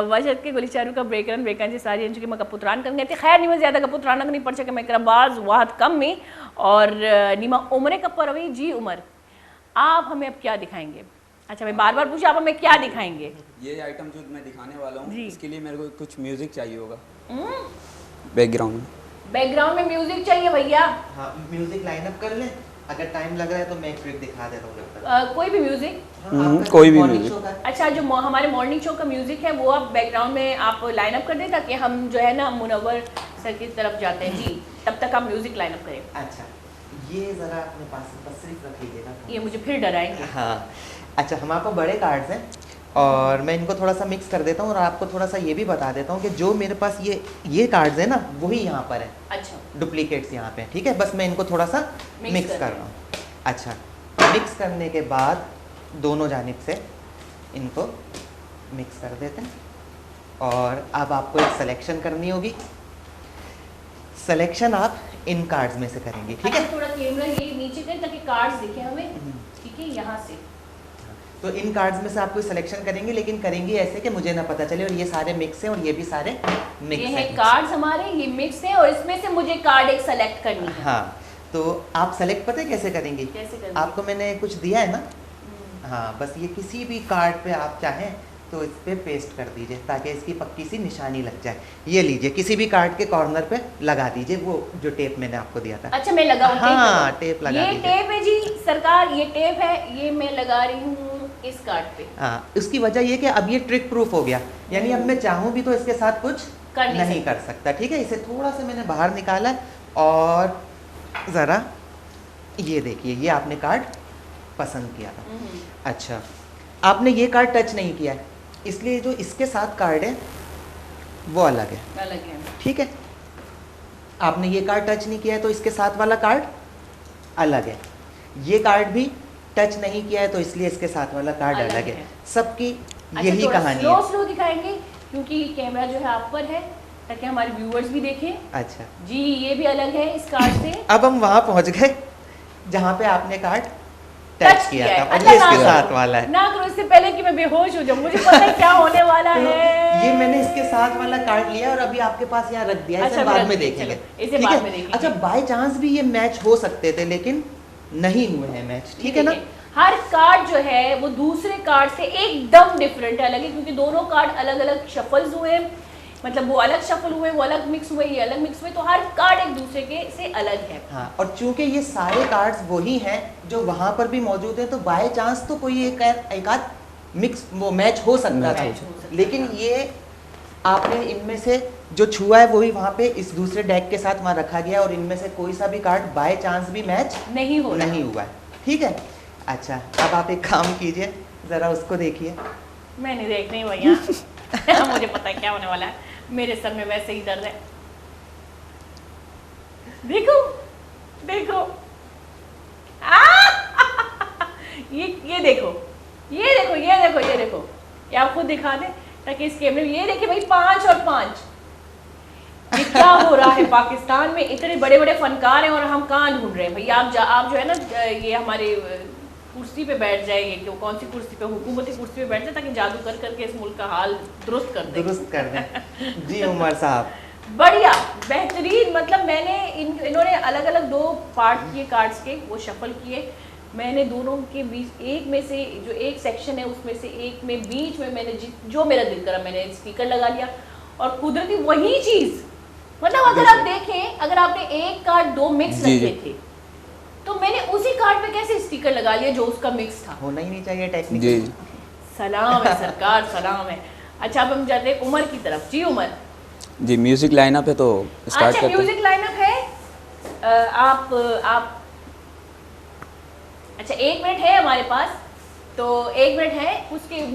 वशत के गुलिचारू का ब्रेकरन ब्रेकन सारी अंचु की मैं कपुत्रान करने थी। खैर निमा ज़्यादा कपुत्रान नहीं पड़ सके, मैं करबाज वाहद कम में और निमा उम्र कप रवि। जी उमर, आप हमें अब क्या दिखाएंगे? अच्छा, मैं बार बार पूछा, आप हमें क्या दिखाएंगे? ये आइटम जो मैं दिखाने वाला हूँ, जी। इसके लिए मेरे को कुछ म्यूजिक चाहिए होगा बैकग्राउंड में। बैकग्राउंड में म्यूजिक चाहिए भैया? हाँ, म्यूजिक लाइनअप कर लें। अगर टाइम लग रहा है तो मैं एक ट्रिक दिखा देता हूँ जब तक। कोई भी म्यूजिक? कोई भी मॉर्निंग म्यूजिक। शो का। अच्छा, जो हमारे मॉर्निंग शो का म्यूजिक है वो आप बैकग्राउंड में आप लाइन अप कर दें ताकि हम जो है ना मुनव्वर सर की तरफ जाते हैं। जी, तब तक आप म्यूजिक लाइन अप करें। अच्छा, ये ज़रा अपने पास बस सिर्फ रख लीजिएगा। ये मुझे फिर डराएंगे। हाँ, अच्छा, हमारे पास बड़े कार्ड्स हैं और मैं इनको थोड़ा सा मिक्स कर देता हूँ और आपको थोड़ा सा ये भी बता देता हूँ कि जो मेरे पास ये कार्ड्स हैं ना, वही यहाँ पर है। अच्छा, डुप्लीकेट्स यहाँ पे, ठीक है। बस मैं इनको थोड़ा सा मिक्स कर रहा हूँ। अच्छा, मिक्स करने के बाद दोनों जानिब से इनको मिक्स कर देते हैं और अब आपको एक सिलेक्शन करनी होगी। सिलेक्शन आप इन कार्ड्स में से करेंगे, ठीक है। अच्छा, थोड़ा कैमरा ये नीचे करें ताकि कार्ड्स दिखे हमें, ठीक है, यहाँ से। तो इन कार्ड्स में से आप कोई सिलेक्शन करेंगे, लेकिन करेंगे ऐसे कि मुझे ना पता चले। और ये सारे मिक्स हैं और ये भी सारे मिक्स ये हैं। है कार्ड्स हमारे, ये मिक्स है और इसमें से मुझे कार्ड एक सेलेक्ट करनी है। हाँ, तो आप सेलेक्ट पता है कैसे करेंगे? कैसे करेंगे? आपको मैंने कुछ दिया है ना, हाँ, बस ये किसी भी कार्ड पे आप चाहें तो इस पे पेस्ट कर दीजिए ताकि इसकी पक्की सी निशानी लग जाए। ये लीजिए, किसी भी कार्ड के कॉर्नर पे लगा दीजिए वो जो टेप मैंने आपको दिया था। अच्छा मैं लगाऊं? हाँ, टेप लगा ये दीजिए। टेप है जी सरकार, ये टेप है, ये मैं लगा रही हूँ इस कार्ड पे। हाँ, उसकी वजह ये कि अब ये ट्रिक प्रूफ हो गया, यानी अब मैं चाहूँ भी तो इसके साथ कुछ कर नहीं कर सकता। ठीक है, इसे थोड़ा सा मैंने बाहर निकाला और ज़रा ये देखिए, ये आपने कार्ड पसंद किया था। अच्छा, आपने ये कार्ड टच नहीं किया है, इसलिए जो इसके साथ कार्ड है वो अलग है। अलग है। ठीक है, आपने ये कार्ड टच नहीं किया है तो इसके साथ वाला कार्ड अलग है। ये कार्ड भी टच नहीं किया है तो इसलिए इसके साथ वाला कार्ड अलग है। सबकी यही कहानी है। स्लो दिखाएंगे क्योंकि कैमरा जो है आप पर है, ताकि हमारे व्यूअर्स भी देखें। अच्छा जी, ये भी अलग है इस कार्ड से। अब हम वहां पहुंच गए जहां पे आपने कार्ड टच किया था, और अच्छा, ये इसके साथ वाला है। ना करो इससे पहले कि मैं बेहोश हो जाऊं, मुझे पता है क्या होने वाला तो है। ये मैंने इसके साथ वाला कार्ड लिया और अभी आपके पास यहाँ रख दिया। इसे अच्छा, बाद रख में दिया, देखेंगे। चलो, इसे ठीक बाद है? में देखेंगे। अच्छा, बाय चांस भी ये मैच हो सकते थे लेकिन नहीं हुए हैं मैच। ठीक है ना? हर कार्ड जो है वो दूसरे कार्ड से एकदम डिफरेंट है, अलग है, क्योंकि दोनों कार्ड अलग अलग शफल्स हुए, मतलब वो अलग शफल हुए, वो अलग मिक्स हुए, ये अलग मिक्स हुए, तो हर कार्ड एक दूसरे के से अलग है। हाँ, और चूंकि ये सारे कार्ड्स वही हैं जो वहां पर भी मौजूद हैं, तो बाय चांस तो कोई एक आध मिक्स वो मैच हो सकता था, लेकिन ये आपने इनमें से जो छुआ है वही वहाँ पे इस दूसरे डेक के साथ वहाँ रखा गया, और इनमें से कोई सा भी कार्ड बाय चांस भी मैच नहीं हुआ है। ठीक है? अच्छा, अब आप एक काम कीजिए, जरा उसको देखिए। मैं नहीं देख रही भैया मुझे पता है क्या होने वाला है, मेरे सर में वैसे ही दर्द है। देखो देखो ये देखो, ये देखो, ये देखो, ये देखो, ये आप खुद दिखा दें ताकि इस कैमरे में। ये देखिए भाई, 5 और 5, ये क्या हो रहा है पाकिस्तान में? इतने बड़े बड़े फनकार हैं और हम कहाँ ढूंढ रहे हैं भाई। आप जो है ना, ये हमारे कुर्सी पे बैठ जाए, ये क्यों, कौन सी कुर्सी पे, हुकूमती कुर्सी पे बैठ जाए ताकि जादू कर करके इस मुल्क का हाल दुरुस्त कर दें। जी उमर साहब, बढ़िया, बेहतरीन। मतलब मैंने इन्होंने अलग अलग 2 पार्ट किए कार्ड्स के, वो शफल किए। मैंने दोनों के बीच एक में से जो एक सेक्शन है उसमें से एक में बीच में मैंने जो मेरा दिल करा मैंने स्टिकर लगा लिया, और कुदरती वही चीज, मतलब अगर आप देखें, अगर आपने एक कार्ड 2 मिक्स रखे थे तो मैंने उसी कार्ड पे कैसे स्टिकर लगा लिया जो उसका मिक्स था। होना ही नहीं चाहिए टेक्निक। जी सलाम है सरकार, सलाम है। अच्छा, अब हम जाते हैं उमर की तरफ। जी उमर जी, म्यूजिक लाइनअप है तो स्टार्ट अच्छा, करते हैं। म्यूजिक लाइनअप है। आप अच्छा, 1 मिनट है हमारे पास, तो 1 मिनट है। उसके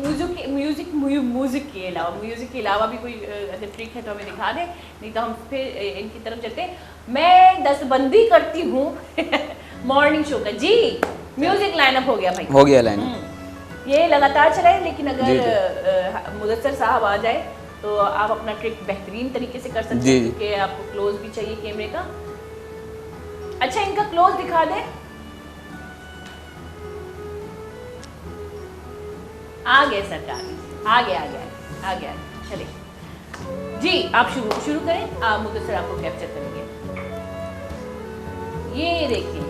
म्यूजिक के अलावा भी कोई अगर ट्रिक है तो हमें दिखा दें, नहीं तो हम फिर इनकी तरफ चलते हैं। मैं दस्तबंदी करती हूँ मॉर्निंग शो का। जी, म्यूजिक लाइनअप हो गया भाई, हो गया लाइनअप। ये लगातार चलाए, लेकिन जी, अगर मुदस्सर साहब आ जाए तो आप अपना ट्रिक बेहतरीन तरीके से कर सकते जी, हैं, जी। क्योंकि आपको क्लोज भी चाहिए कैमरे का। अच्छा, इनका क्लोज दिखा दें। आ गए सरकार, आ गया। चलिए जी, आप शुरू करें। आप मुदस्सर आपको कैप्चर करेंगे। ये देखिए,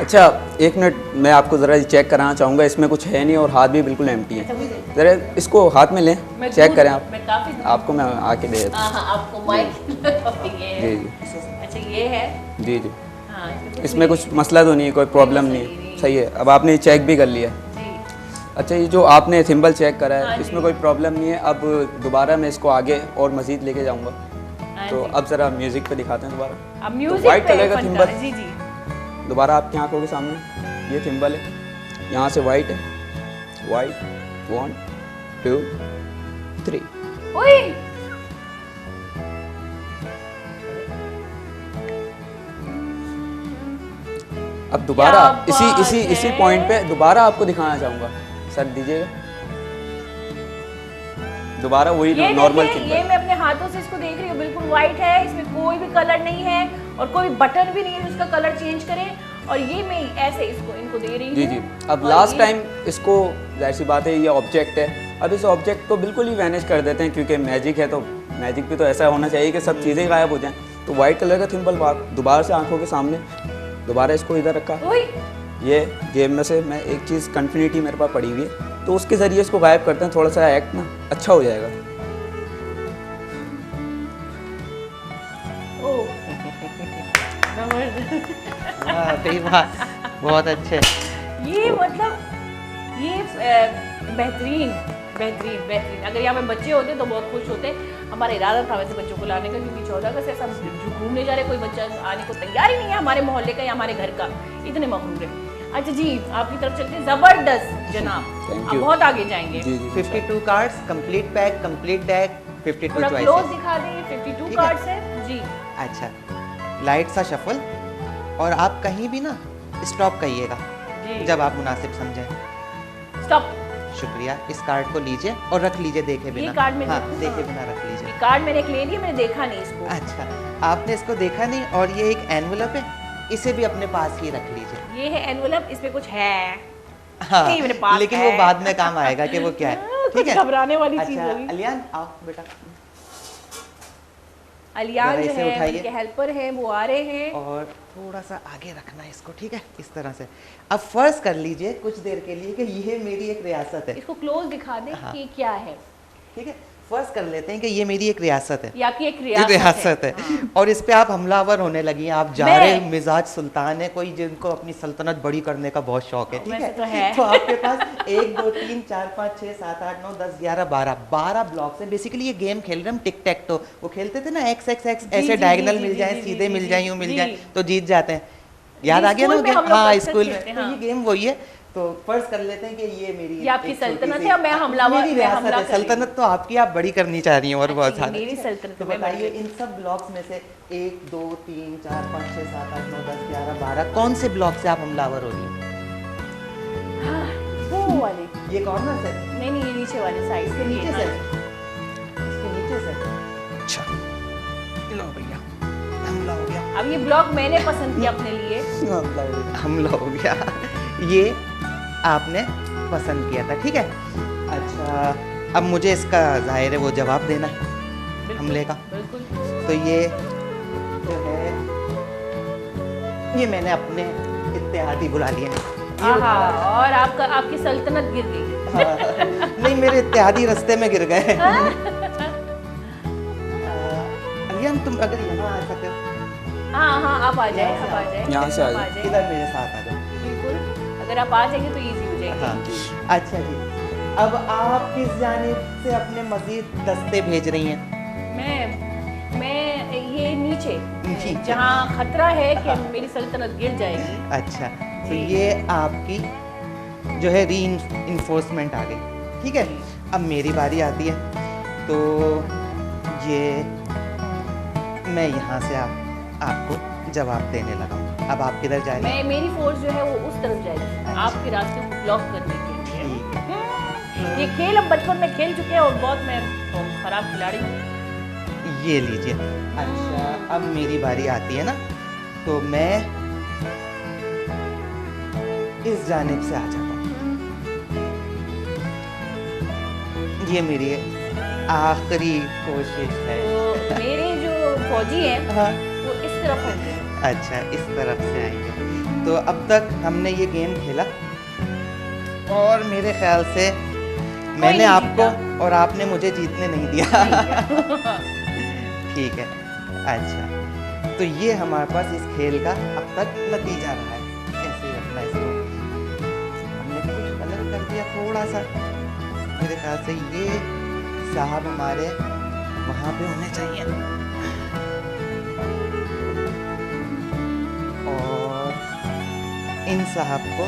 अच्छा, 1 मिनट मैं आपको ज़रा चेक कराना चाहूँगा, इसमें कुछ है नहीं और हाथ भी बिल्कुल एम्प्टी है। ज़रा इसको हाथ में लें, मैं चेक दूर- करें आप। मैं काफी दूर- आपको मैं आके दे देता हाँ, आपको माइक ये है। जी जी अच्छा, ये है। जी जी। हाँ, इसमें कुछ मसला तो नहीं है, कोई प्रॉब्लम नहीं है, सही है। अब आपने चेक भी कर लिया। जी। अच्छा, ये जो आपने थिम्बल चेक करा हाँ है, जी। इसमें कोई प्रॉब्लम नहीं है। अब दोबारा मैं इसको आगे और मज़ीद लेके जाऊँगा, हाँ तो जी। अब ज़रा म्यूज़िक पे दिखाते हैं दोबारा। अब म्यूजिक वाइट पे कलर का फनकार। थिम्बल। जी जी। दोबारा आपकी आंखों के सामने ये थिम्बल है, यहाँ से वाइट है, वाइट 1 2 3। ओए, अब दोबारा क्या बात इसी है। पॉइंट पे दोबारा आपको दिखाना चाहूँगा। सर दीजिएगा, दोबारा वही ये नॉर्मल देखिए, ये थिम्बल। मैं अपने हाथों से इसको देख रही हूँ, बिल्कुल व्हाइट है, इसमें कोई भी कलर नहीं है और कोई बटन भी नहीं है जिसका कलर चेंज करे। और ये मैं ऐसे इसको इनको दे रही हूँ। जी जी। अब और लास्ट ये- टाइम इसको, जाहिर सी बात है ये ऑब्जेक्ट है, अब इस ऑब्जेक्ट को बिल्कुल ही वैनिश कर देते हैं, क्योंकि मैजिक है तो मैजिक भी तो ऐसा होना चाहिए कि सब चीज़ें गायब हो जाएं। तो वाइट कलर का थिम्बल दोबारा से आंखों के सामने, दोबारा इसको इधर रखा। ओए, ये गेम में से मैं एक चीज़ कंफिनिटी मेरे पास पड़ी हुई है, तो उसके ज़रिए इसको गायब करते हैं, थोड़ा सा एक्ट ना अच्छा हो जाएगा। ओ, जबरदस्त। वाह भाई वाह, बहुत अच्छे। ये मतलब ये बेहतरीन बेहतरीन बेहतरीन। अगर यहाँ पे बच्चे होते तो बहुत खुश होते। हमारा इरादा था वैसे बच्चों को लाने का, क्योंकि 14 अगस्त से सब जो घूमने जा रहे, कोई बच्चा आने को तैयार ही नहीं है हमारे मोहल्ले का या हमारे घर का, इतने मशहूर है। अच्छा जी, आपकी तरफ चलते हैं। जबरदस्त जनाब, Thank आप you. बहुत आगे जाएंगे। जी जी। 52 cards, complete pack, complete deck, 52 थोड़ा क्लोज चॉइसेस। दिखा दें, 52 ठीक है। कार्ड्स है जी। अच्छा, लाइट सा शफल, और आप कहीं भी ना स्टॉप कहिएगा जी जब आप मुनासिब समझें। स्टॉप। शुक्रिया। इस कार्ड को लीजिए और रख लीजिए देखे बिना। कार्ड में हाँ, देखूं? देखे हाँ। बिना रख लीजिए। ये कार्ड मैंने एक ले लिया, मैंने देखा नहीं इसको। अच्छा, आपने इसको देखा नहीं, और ये एक एनवलप है, इसे भी अपने पास ही रख लीजिए। ये है एनवलप, इसमें कुछ है। हाँ, नहीं, मेरे पास लेकिन है। वो बाद में काम आएगा कि वो क्या है। कुछ ठीक है, घबराने वाली चीज अच्छा होगी। अलियान आओ बेटा, अलियान जरा जो इसे है उठाइए। उनके हेल्पर हैं, वो आ रहे हैं। और थोड़ा सा आगे रखना है इसको, ठीक है, इस तरह से। अब फर्ज कर लीजिए कुछ देर के लिए कि ये मेरी एक रियासत है, इसको क्लोज दिखा दें हाँ। कि क्या है। ठीक है। फर्ज कर लेते हैं कि ये मेरी एक रियासत है, ये आपकी एक ये रियासत है, हाँ। और इस पे आप हमलावर होने लगी हैं। आप जा मैं? रहे मिजाज सुल्तान है, कोई जिनको अपनी सल्तनत बड़ी करने का बहुत शौक है, ठीक वैसे है। तो है। तो आपके पास 1 2 3 4 5 6 7 8 9 10 11 12 ब्लॉक्स हैं। बेसिकली ये गेम खेल रहे हम टिक टैक टो। वो खेलते थे ना, एक्स एक्स एक्स, जी, ऐसे जी, डायगोनल जी, मिल जी, जाए, जी, सीधे जी, मिल जी, जाए, यूं मिल जी। जाए तो जीत जाते हैं। याद जी, आ गया ना स्कूल वो में गेम? हम लोग हाँ, अक्सर स्कूल में। खेलते हैं, तो हाँ। ये गेम वही है। तो फर्ज कर लेते हैं कि ये मेरी ये आपकी एक छोटी सल्तनत सी- है और मैं हमलावर, मेरी मैं रियासत हमला है। कर रही हूँ। सल्तनत तो आपकी, आप बड़ी करनी चाह रही हैं और बहुत अच्छा, ये ज्यादा। मेरी ठीक है? सल्तनत तो है, मैं बड़ी बताइए, इन सब ब्लॉक्स में से 1 2 3 4 5 6 7 8 9 10 11 12 कौन से ब्लॉक से आप हमलावर हो रही हैं? हाँ, वो वाले। ये कॉर्नर से, नहीं नहीं, ये नीचे वाले साइड से नीचे से, हाँ। इसके नीचे से। अच्छा, लो भैया, हमला हो गया, अब ये ब्लॉक मैंने पसंद किया अपने लिए। हमला हो गया, हमला हो गया। ये आपने पसंद किया था, ठीक है। अच्छा, अब मुझे इसका जाहिर है वो जवाब देना है बिल्कुल, हमले का। बिल्कुल। तो ये जो है, ये मैंने अपने इत्तेहादी बुला लिए हैं। ये आहा, और आपकी सल्तनत गिर गई। हाँ, नहीं, मेरे इत्तेहादी रास्ते में गिर गए। अलियान, तुम अगर यहाँ आ सके, हाँ हाँ, आप आ जाए, आप आ जाए, यहाँ से आ आप जाए। इधर मेरे साथ आ जाओ। बिल्कुल, अगर आप आ जाएंगे तो इजी हो जाएगी। हाँ, अच्छा जी। अब आप किस जानिब से अपने मजीद दस्ते भेज रही हैं? मैं ये नीचे नीचे। जहाँ खतरा है कि मेरी सल्तनत गिर जाएगी। अच्छा, तो ये आपकी जो है री इन्फोर्समेंट आ गई, ठीक है। अब मेरी बारी आती है, तो ये मैं यहाँ से आपको जवाब देने लगा हूँ। अब आप किधर जाएंगे? मेरी फोर्स जो है वो उस तरफ जाएगी, आपके रास्ते को ब्लॉक करने के लिए। ठीक है। ये खेल हम बचपन में खेल चुके हैं और बहुत मैं तो खराब खिलाड़ी हूँ। ये लीजिए। अच्छा, अब मेरी बारी आती है ना, तो मैं इस जानिब से आ जाता हूँ। ये मेरी आखिरी कोशिश है। तो मेरे जो फौजी हैं हाँ, वो इस तरफ होंगे। अच्छा, इस तरफ से आएंगे। तो अब तक हमने ये गेम खेला और मेरे ख्याल से मैंने नहीं आपको जीता। और आपने मुझे जीतने नहीं दिया। ठीक है। अच्छा, तो ये हमारे पास इस खेल का अब तक नतीजा रहा है। ऐसे ही रखना है इसको। हमने कुछ अलग कर दिया थोड़ा सा। मेरे ख्याल से ये साहब हमारे वहाँ पे होने चाहिए, और इन साहब को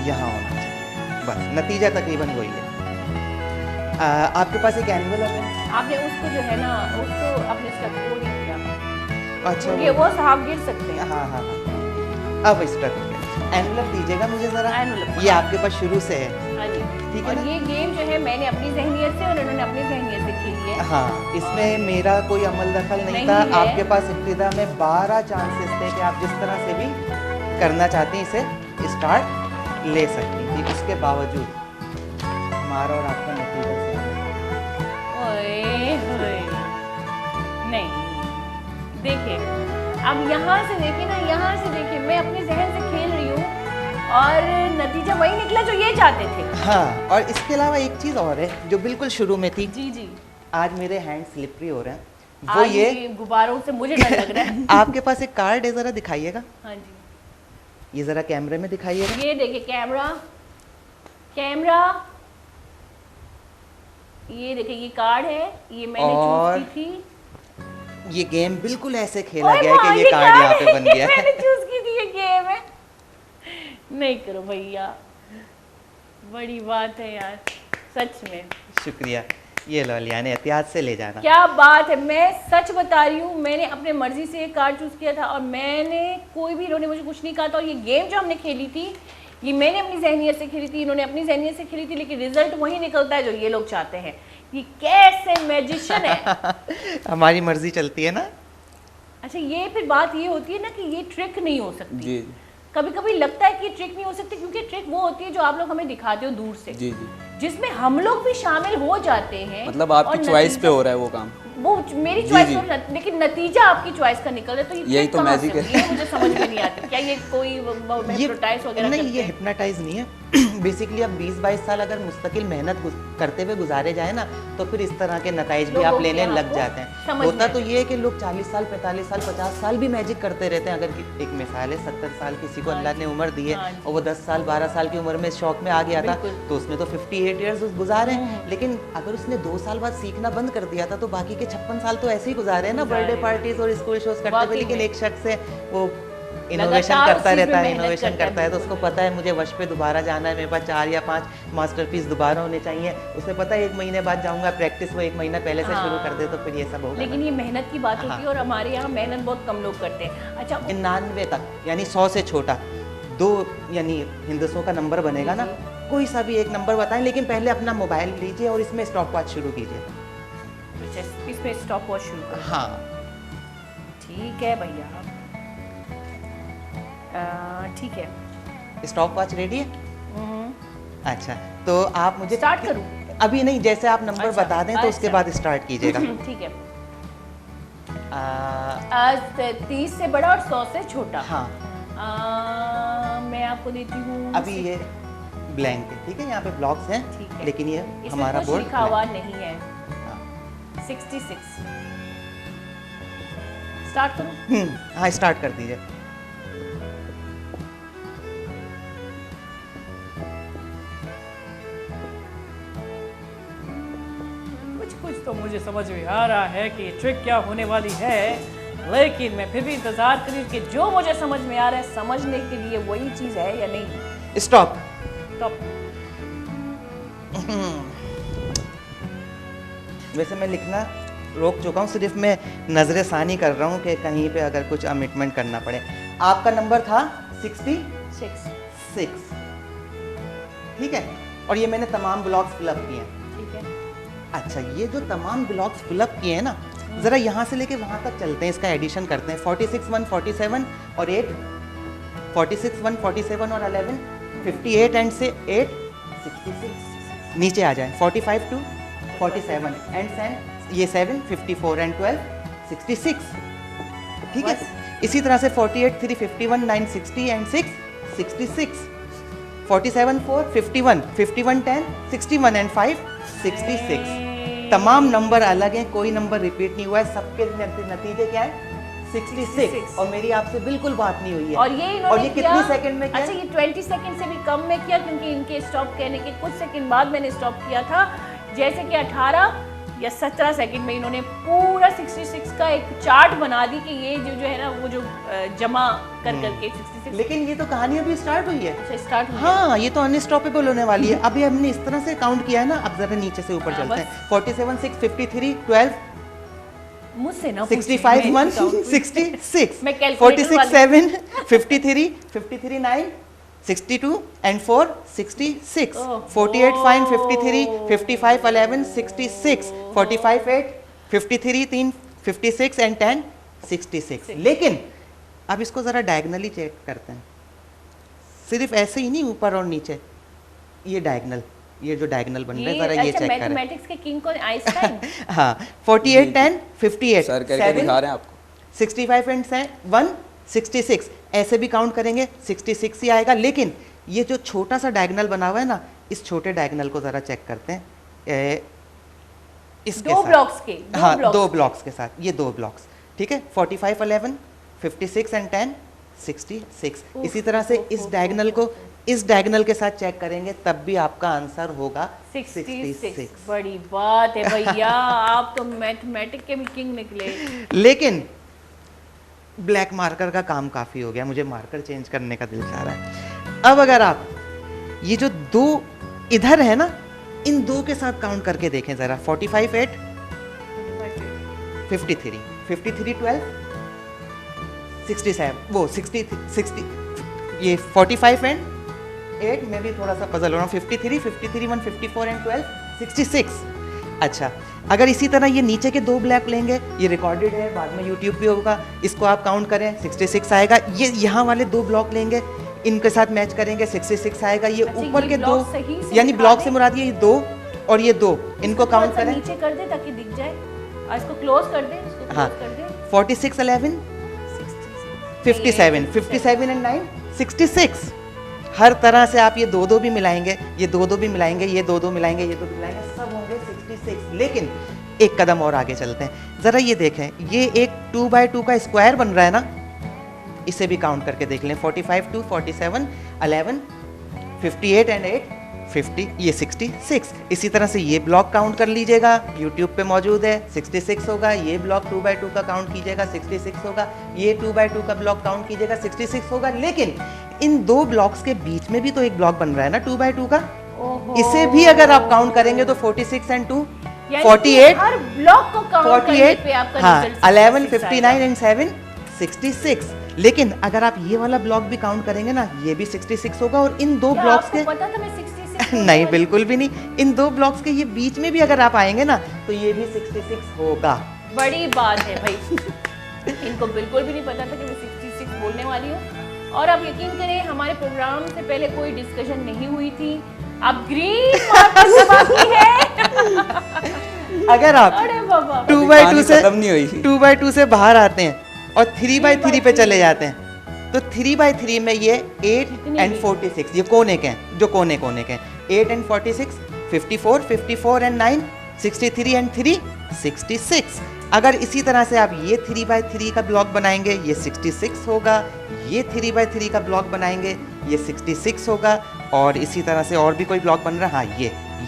यहाँ होना चाहिए। बस नतीजा तकरीबन वही है। आपके पास एक एनवलप है? आपने उसको जो है ना, उसको आपने इसका वो नहीं किया। अच्छा, ये वो साहब गिर सकते हैं। हाँ हाँ हाँ, अब स्टक एनवलप दीजिएगा मुझे ज़रा। एनवलप, ये हाँ। आपके पास शुरू से है? हाँ जी। ठीक है और ना? ये गेम जो है मैंने अपनी जहनियत से और इन्होंने अपनी जहनियत से खेली है। हाँ, इसमें मेरा कोई अमल दखल नहीं नहीं था। है। आपके पास इब्तिदा में 12 चांसेस थे कि आप जिस तरह से भी करना चाहती हैं इसे स्टार्ट ले सकती थी, उसके बावजूद हमारा और आपका नतीजा ओए होए। नहीं देखिए, अब यहाँ से देखिए ना, यहाँ से देखिए, मैं अपने जहन से खेल रही हूँ और नतीजा वही निकला जो ये चाहते थे। हाँ, और इसके अलावा एक चीज़ और है जो बिल्कुल शुरू में थी। जी जी। आज मेरे हैंड स्लिपरी हो रहे हैं, वो आज ये गुब्बारों से मुझे डर लग रहा है। आपके पास एक कार्ड है, ज़रा दिखाइएगा, हाँ जी, ये ज़रा कैमरे में दिखाइएगा। ये देखिए कैमरा, कैमरा, ये देखिए ये कार्ड है, ये मैंने और चूज की थी। ये गेम बिल्कुल ऐसे खेला ओए गया है माँ, कि ये कार्ड क्या यहाँ पे है? बन गया मैंने है। चूज की थी, ये गेम है। नहीं करो भैया, बड़ी बात है यार, सच में। शुक्रिया, ये लो लियाने, एहतियात से ले जाना। क्या बात है, मैं सच बता रही हूँ, मैंने अपने मर्जी से ये कार्ड चूज किया था और मैंने कोई भी, इन्होंने मुझे कुछ नहीं कहा था। और ये गेम जो हमने खेली थी, ये मैंने अपनी जहनियत से खेली थी, इन्होंने अपनी जहनियत से खेली थी, लेकिन रिजल्ट वही निकलता है जो ये लोग चाहते हैं। ये कैसे मैजिशियन है। हमारी मर्जी चलती है ना। अच्छा, ये फिर बात ये होती है ना कि ये ट्रिक नहीं हो सकती। जी कभी कभी लगता है कि ट्रिक नहीं हो सकती, क्योंकि ट्रिक वो होती है जो आप लोग हमें दिखाते हो दूर से, जी जी, जिसमें हम लोग भी शामिल हो जाते हैं। मतलब आपकी और चॉइस पे नतीजा- हो रहा है वो काम। वो मेरी जी, चॉइस जी। पर, लेकिन नतीजा आपकी चॉइस का निकल रहा है, तो ये यही trick तो कहाँ magic से है। हुई? ये मुझे समझ में नहीं आता। क्या ये कोई hypnotize वगैरह नहीं, करते ये हैं? हिप्नोटाइज नहीं है। बेसिकली अब 20-22 साल अगर मुस्तकिल मेहनत करते हुए गुजारे जाए ना, तो फिर इस तरह के नताइज भी लोगों आप के लेने यहाँ लग को जाते हैं। समझ होता में तो ये है कि लोग 40 साल, 45 साल, 50 साल भी मैजिक करते रहते हैं। अगर एक मिसाल है, 70 साल किसी को हाँ अल्लाह जी, ने उम्र दी है हाँ जी। और वो 10 साल, 12 साल की उम्र में इस शौक में आ गया था, बिल्कुल। तो उसने तो 58 ईयर्स गुजारे हैं। लेकिन अगर उसने 2 साल बाद सीखना बंद कर दिया था, तो बाकी के 56 साल तो ऐसे ही गुजारे हैं ना, गुजारे। बर्थडे पार्टीज और स्कूल शोज करते वाकई हुए। लेकिन में। एक शख्स है, वो इनोवेशन लगातार करता उस चीज़ रहता में है, मेहनत इनोवेशन करता है, करता है, तो उसको पता है मुझे वश पे दोबारा जाना है, मेरे पास 4 या 5 मास्टरपीस दोबारा होने चाहिए। उसे पता है 1 महीने बाद जाऊंगा, प्रैक्टिस वो 1 महीना पहले से शुरू कर दे, तो फिर ये सब होगा। लेकिन ये मेहनत की बात होती है हाँ। और हमारे यहाँ मेहनत बहुत कम लोग करते हैं। अच्छा, 99 तक, यानी 100 से छोटा 2 यानी हिंदुस्तान का नंबर बनेगा ना, कोई सा भी एक नंबर बताएं, लेकिन पहले अपना मोबाइल लीजिए और इसमें स्टॉप वॉच शुरू कीजिए। इसमें स्टॉप वॉच शुरू करो। हाँ, ठीक है भैया, ठीक है। स्टॉप वॉच रेडी है? अच्छा, तो आप मुझे स्टार्ट करूं? अभी नहीं, जैसे आप नंबर अच्छा, बता दें तो उसके अच्छा। बाद स्टार्ट कीजिएगा। ठीक है। आ, आज 30 से बड़ा और 100 से छोटा। हाँ, मैं आपको देती हूँ। अभी ये ब्लैंक है, ठीक है, यहाँ पे ब्लॉक्स हैं, ठीक है। लेकिन ये इसमें हमारा कुछ बोर्ड लिखा हुआ नहीं है। हाँ। 66। स्टार्ट करूं? हाँ, स्टार्ट कर दीजिए। कुछ कुछ तो मुझे समझ में आ रहा है कि ट्रिक क्या होने वाली है, लेकिन मैं फिर भी इंतजार करूँ कि जो मुझे समझ में आ रहा है, समझने के लिए वही चीज़ है या नहीं। स्टॉप। तो वैसे मैं लिखना रोक चुका हूँ, सिर्फ मैं नजर सानी कर रहा हूँ कि कहीं पे अगर कुछ अमिटमेंट करना पड़े। आपका नंबर था 66, ठीक है, और ये मैंने तमाम ब्लॉक्स फिलअप किए हैं। ठीक है। अच्छा, ये जो तमाम ब्लॉक्स फिलअप किए हैं ना, ज़रा यहाँ से लेके वहाँ तक चलते हैं, इसका एडिशन करते हैं। 46 1 47 और 8, 46 1 47 और 11, 58 एंड से 8, 66, नीचे आ जाए 45 2 47 एंड 7, ये 7, 54 एंड 12, 66, ठीक है। इसी तरह से 48 3 51 9 60 एंड 6, 66, 47 4 51 51 10 61 एंड 5, 66। तमाम नंबर अलग हैं, कोई नंबर रिपीट नहीं हुआ है, सबके नतीजे क्या है? 66। और मेरी आपसे बिल्कुल बात नहीं हुई है। और ये इन्होंने और ये किया? कितनी सेकंड में किया? अच्छा, ये 20 सेकंड से भी कम में किया, क्योंकि इनके स्टॉप कहने के कुछ सेकंड बाद मैंने स्टॉप किया था। जैसे कि 18 या 17 सेकंड में इन्होंने पूरा 66 का एक चार्ट बना दी कि ये जो है ना, वो जो जमा कर करके 66। लेकिन ये तो कहानी अभी स्टार्ट हुई है। अच्छा, स्टार्ट हुआ। हाँ, ये तो अनस्टॉपेबल होने वाली है। अभी हमने इस तरह से काउंट किया है ना, अब जरा नीचे से ऊपर हाँ, चलते हैं। 47 6 53 12, मुझसे ना 65 पूछिए, 1 मैं 66, मैं calculator 46 7 53 9 62 and 4 66, 48 5 53 55 11 66, 45 8 53 3 56 and 10 66। लेकिन अब इसको ज़रा डायगनली चेक करते हैं। सिर्फ ऐसे ही नहीं, ऊपर और नीचे, ये डायगनल, ये जो डायगनल बन रहा है जरा ये अच्छा, चेक करें। मैथमेटिक्स के किंग कौन, आइंस्टाइन? हाँ 48 10 58 सर करके दिखा रहे हैं आपको। 65 एंड 1 66, ऐसे भी काउंट करेंगे 66 ही आएगा। लेकिन ये जो छोटा सा डायगोनल बना हुआ है ना, इस छोटे डायगोनल को जरा चेक करते हैं, इसके दो साथ। ब्लॉक्स के, हाँ 2 ब्लॉक्स के साथ, ये 2 ब्लॉक्स, ठीक है। 45 11 56 एंड 10 66। इसी तरह से इस डायगोनल को इस डायगोनल के साथ चेक करेंगे, तब भी आपका आंसर होगा 66। बड़ी बात है भैया, आप तो मैथमेटिक्स के भी किंग निकले। लेकिन ब्लैक मार्कर का काम काफ़ी हो गया, मुझे मार्कर चेंज करने का दिल चाह रहा है। अब अगर आप ये जो 2 इधर है ना, इन 2 के साथ काउंट करके देखें ज़रा। 45 8 53 53 12 67, वो 60 ये 45 एंड 8 में भी थोड़ा सा पजल हो रहा हूँ। 53 53 1 54 एंड 12 66। अच्छा, अगर इसी तरह ये नीचे के 2 ब्लैक लेंगे, ये रिकॉर्डेड है, बाद में यूट्यूब पे होगा, इसको आप काउंट करें 66 आएगा। ये यहाँ वाले 2 ब्लॉक लेंगे, इनके साथ मैच करेंगे 66 आएगा। ये अच्छा, ऊपर ये के 2 ब्लॉक सही से यानी दिखा ब्लॉक दे। से मुराद ये 2 और ये 2, इनको काउंट थोड़ा सा करें। नीचे कर दे ताकि दिख जाए, इसको क्लोज कर दे, इसको हाँ क्लोज कर दे। 46 11 57 57 एंड 9 66। हर तरह से आप ये 2 भी मिलाएंगे, ये 2 भी मिलाएंगे, ये 2 मिलाएंगे, ये 2 मिलाएंगे, सब होंगे 66। लेकिन एक कदम और आगे चलते हैं, ज़रा ये देखें, ये एक 2 बाय 2 का स्क्वायर बन रहा है ना, इसे भी काउंट करके देख लें। 45 2 47 11 58 एंड 8 50, ये 66। इसी तरह से ये ब्लॉक काउंट कर लीजिएगा, यूट्यूब पे मौजूद है, 66 होगा। ये ब्लॉक 2 बाय 2 का काउंट कीजिएगा, 66 होगा। ये 2 बाय 2 का ब्लॉक काउंट कीजिएगा, 66 होगा। लेकिन इन 2 ब्लॉक्स के बीच में भी तो एक ब्लॉक बन रहा है ना 2 बाय 2 का, इसे भी अगर आप काउंट करेंगे तो 46 एंड 2 यानी 48, हर ब्लॉक को काउंट करने पे आपका 48, हाँ रिजल्ट 11 66 59 एंड 7 66। लेकिन अगर आप ये वाला ब्लॉक भी काउंट करेंगे ना, ये भी 66 होगा। और इन 2 क्या ब्लॉक्स आपको के पता था मैं 66 नहीं, बिल्कुल भी नहीं, इन 2 ब्लॉक्स के ये बीच में भी अगर आप आएंगे ना, तो ये भी 66 होगा। बड़ी बात है भाई, इनको बिल्कुल भी नहीं पता था कि मैं 66 बोलने वाली हूँ। और आप यकीन करें, हमारे प्रोग्राम से पहले कोई डिस्कशन नहीं हुई थी, अब ग्रीन मार्कर बाकी है। अगर आप अरे बाबा, 2 बाय 2 से खत्म नहीं हुई। 2 बाय 2 से बाहर आते हैं और 3 बाय 3 पे चले जाते हैं, तो 3 बाय 3 में ये 8 एंड 46, ये कोने के हैं, जो कोने के हैं, 8 एंड 46 54 54 एंड 9 63 एंड 3 66। अगर इसी तरह से आप ये 3 बाय 3 का ब्लॉक बनाएंगे, ये 66 होगा। ये 3 बाय 3 का ब्लॉक बनाएंगे, ये 66 होगा। और इसी तरह से और भी कोई ब्लॉक बन रहा है, हाँ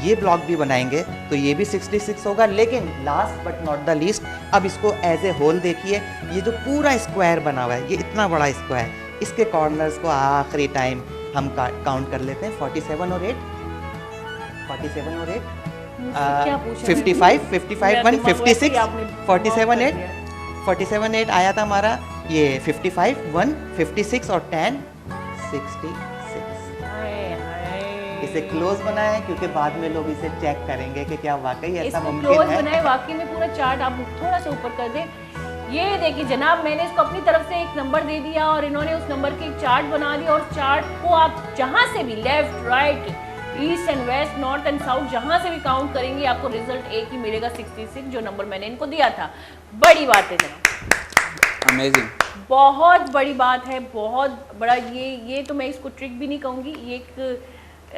ये ब्लॉक भी बनाएंगे तो ये भी 66 होगा। लेकिन last but not the least, अब इसको एज ए होल देखिए, ये जो पूरा स्क्वायर बना हुआ है, ये इतना बड़ा स्क्वायर, इसके कॉर्नर्स को आखिरी टाइम हम काउंट कर लेते हैं। 47 और 8 क्या पूछा? 55 55 1 मेरा दिमाग 56 वैसे ही आपने 47 8 दिया। 47 8 आया था हमारा, ये 55 1 56 और 10 66। हाय, हाय। इसे क्लोज बनाया है क्योंकि बाद में लोग इसे चेक करेंगे कि क्या वाकई ऐसा इसको मुमकिन क्लोज है। बनाए, वाकई में पूरा चार्ट आप थोड़ा सा ऊपर कर दें। ये देखिए जनाब, मैंने इसको अपनी तरफ से एक नंबर दे दिया और इन्होंने उस नंबर के एक चार्ट बना दिया। और चार्ट को आप जहां से भी, left right east and west north and south, जहां से भी काउंट करेंगे आपको रिजल्ट एक ही मिलेगा, 66, जो नंबर मैंने इनको दिया था। बड़ी बात है जनाब, अमेजिंग, बहुत बड़ी बात है, बहुत बड़ा। ये तो मैं इसको ट्रिक भी नहीं कहूँगी, ये एक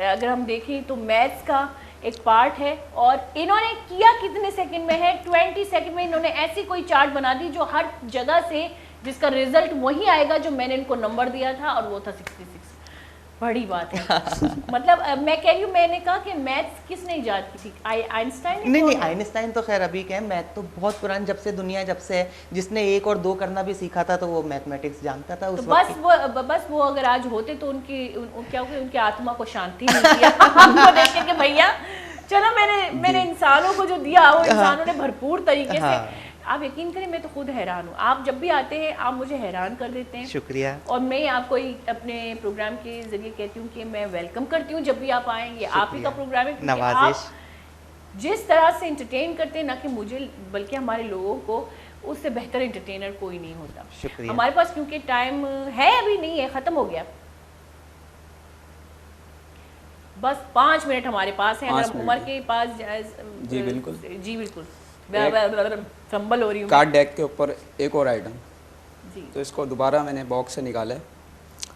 अगर हम देखें तो मैथ्स का एक पार्ट है। और इन्होंने किया कितने सेकंड में है, 20 सेकंड में इन्होंने ऐसी कोई चार्ट बना दी जो हर जगह से जिसका रिजल्ट वही आएगा जो मैंने इनको नंबर दिया था, और वो था 66। बड़ी बात है। मतलब मैं कह रही हूँ, मैंने कहा कि मैथ्स किसने इजाद की थी, आइंस्टाइन ने? नहीं, आइंस्टाइन तो खैर अभी के हैं, मैथ तो बहुत पुरानी, जब से दुनिया जब से है, जिसने 1 और 2 करना भी सीखा था तो वो मैथमेटिक्स जानता था उस तो वक्त। बस वो अगर आज होते तो क्या होगा, उनकी आत्मा को शांति मिलती है हमको देख के कि भैया चलो मैंने इंसानों को जो दिया वो इंसानों ने भरपूर तरीके से। आप यकीन करें, मैं तो खुद हैरान हूँ। आप जब भी आते हैं आप मुझे हैरान कर देते हैं। शुक्रिया। और मैं आपको अपने प्रोग्राम के जरिए कहती हूँ कि मैं वेलकम करती हूँ जब भी आप आएँ। ये आप ही का प्रोग्राम है, क्योंकि नवाजिश। आप जिस तरह से इंटरटेन करते हैं, ना कि मुझे बल्कि हमारे लोगों को, उससे बेहतर एंटरटेनर कोई नहीं होता। शुक्रिया। हमारे पास क्योंकि टाइम है अभी नहीं है, ख़त्म हो गया। बस 5 मिनट हमारे पास है, अगर 5 हम मिनट उमर है। के पास जी, बिल्कुल। जी बिल्कुल, संभल हो रही हूँ कार्ड डेक के ऊपर एक और आइटम, जी। तो इसको दोबारा मैंने बॉक्स से निकाला है।